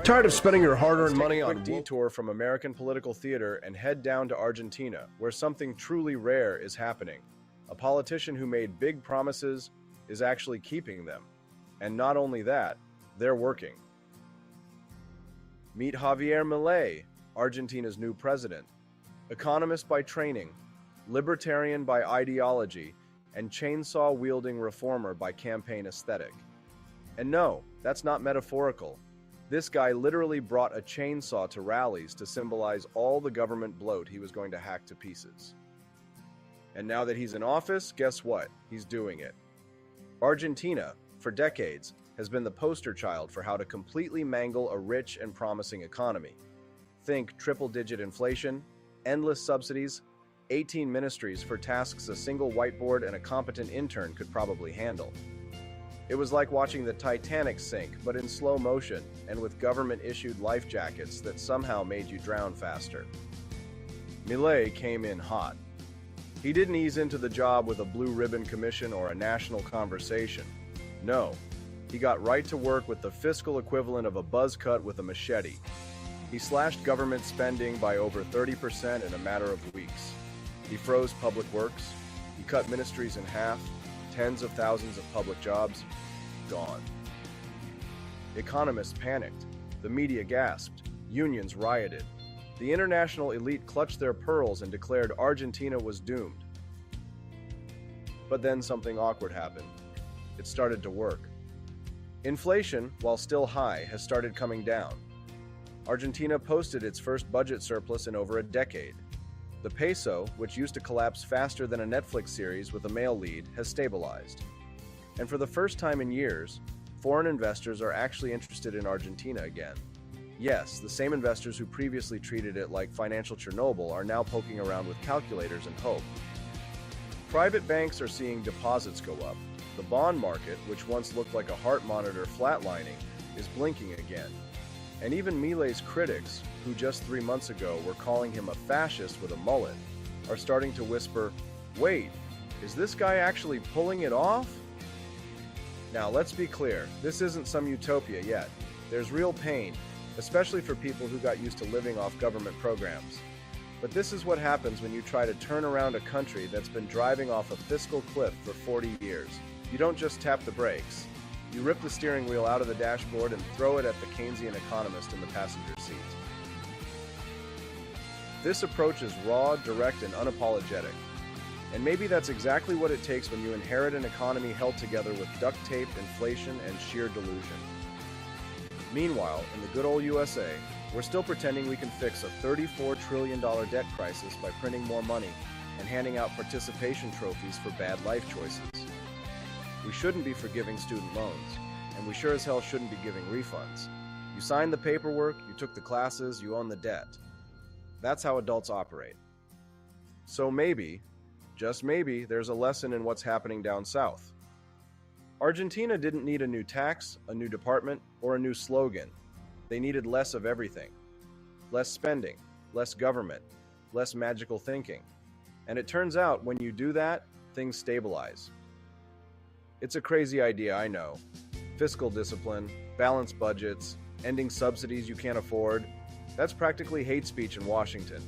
Tired of spending your hard-earned money on a detour from American political theater and head down to Argentina, where something truly rare is happening. A politician who made big promises is actually keeping them. And not only that, they're working. Meet Javier Milei, Argentina's new president. Economist by training, libertarian by ideology, and chainsaw-wielding reformer by campaign aesthetic. And no, that's not metaphorical. This guy literally brought a chainsaw to rallies to symbolize all the government bloat he was going to hack to pieces. And now that he's in office, guess what? He's doing it. Argentina, for decades, has been the poster child for how to completely mangle a rich and promising economy. Think triple-digit inflation, endless subsidies, 18 ministries for tasks a single whiteboard and a competent intern could probably handle. It was like watching the Titanic sink, but in slow motion and with government-issued life jackets that somehow made you drown faster. Milei came in hot. He didn't ease into the job with a blue ribbon commission or a national conversation. No, he got right to work with the fiscal equivalent of a buzz cut with a machete. He slashed government spending by over 30% in a matter of weeks. He froze public works. He cut ministries in half. Tens of thousands of public jobs, gone. Economists panicked. The media gasped. Unions rioted. The international elite clutched their pearls and declared Argentina was doomed. But then something awkward happened. It started to work. Inflation, while still high, has started coming down. Argentina posted its first budget surplus in over a decade. The peso, which used to collapse faster than a Netflix series with a male lead, has stabilized. And for the first time in years, foreign investors are actually interested in Argentina again. Yes, the same investors who previously treated it like financial Chernobyl are now poking around with calculators and hope. Private banks are seeing deposits go up. The bond market, which once looked like a heart monitor flatlining, is blinking again. And even Milei's critics, who just 3 months ago were calling him a fascist with a mullet, are starting to whisper, wait, is this guy actually pulling it off? Now, let's be clear, this isn't some utopia yet. There's real pain, especially for people who got used to living off government programs. But this is what happens when you try to turn around a country that's been driving off a fiscal cliff for 40 years. You don't just tap the brakes. You rip the steering wheel out of the dashboard and throw it at the Keynesian economist in the passenger seat. This approach is raw, direct, and unapologetic. And maybe that's exactly what it takes when you inherit an economy held together with duct tape, inflation, and sheer delusion. Meanwhile, in the good old USA, we're still pretending we can fix a $34 trillion debt crisis by printing more money and handing out participation trophies for bad life choices. We shouldn't be forgiving student loans, and we sure as hell shouldn't be giving refunds. You signed the paperwork, you took the classes, you own the debt. That's how adults operate. So maybe, just maybe, there's a lesson in what's happening down south. Argentina didn't need a new tax, a new department, or a new slogan. They needed less of everything. Less spending, less government, less magical thinking. And it turns out when you do that, things stabilize. It's a crazy idea, I know. Fiscal discipline, balanced budgets, ending subsidies you can't afford. That's practically hate speech in Washington.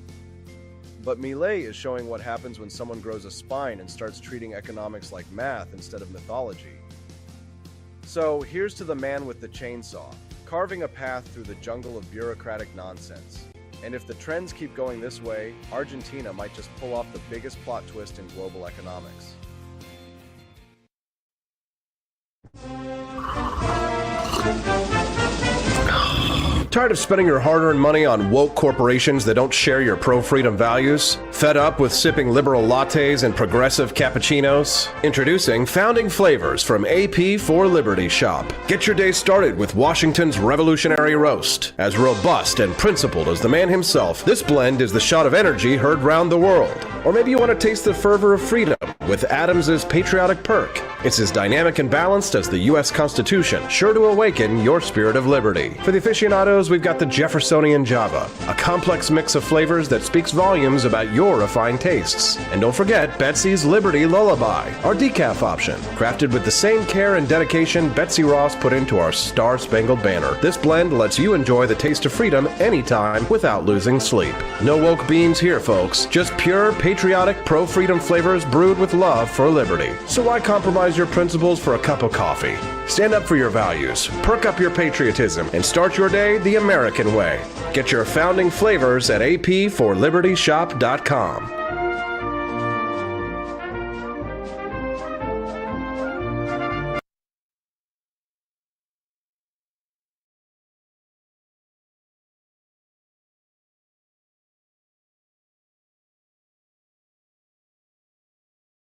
But Milei is showing what happens when someone grows a spine and starts treating economics like math instead of mythology. So here's to the man with the chainsaw, carving a path through the jungle of bureaucratic nonsense. And if the trends keep going this way, Argentina might just pull off the biggest plot twist in global economics. Tired of spending your hard-earned money on woke corporations that don't share your pro-freedom values? Fed up with sipping liberal lattes and progressive cappuccinos? Introducing Founding Flavors from AP for Liberty Shop. Get your day started with Washington's Revolutionary Roast. As robust and principled as the man himself, this blend is the shot of energy heard round the world. Or maybe you want to taste the fervor of freedom with Adams's Patriotic Perk. It's as dynamic and balanced as the U.S. Constitution, sure to awaken your spirit of liberty. For the aficionados, we've got the Jeffersonian Java, a complex mix of flavors that speaks volumes about your refined tastes. And don't forget Betsy's Liberty Lullaby, our decaf option, crafted with the same care and dedication Betsy Ross put into our Star-Spangled Banner. This blend lets you enjoy the taste of freedom anytime without losing sleep. No woke beans here, folks. Just pure, patriotic, pro-freedom flavors brewed with love for liberty. So why compromise your principles for a cup of coffee? Stand up for your values, perk up your patriotism, and start your day the American way. Get your founding flavors at apforlibertyshop.com.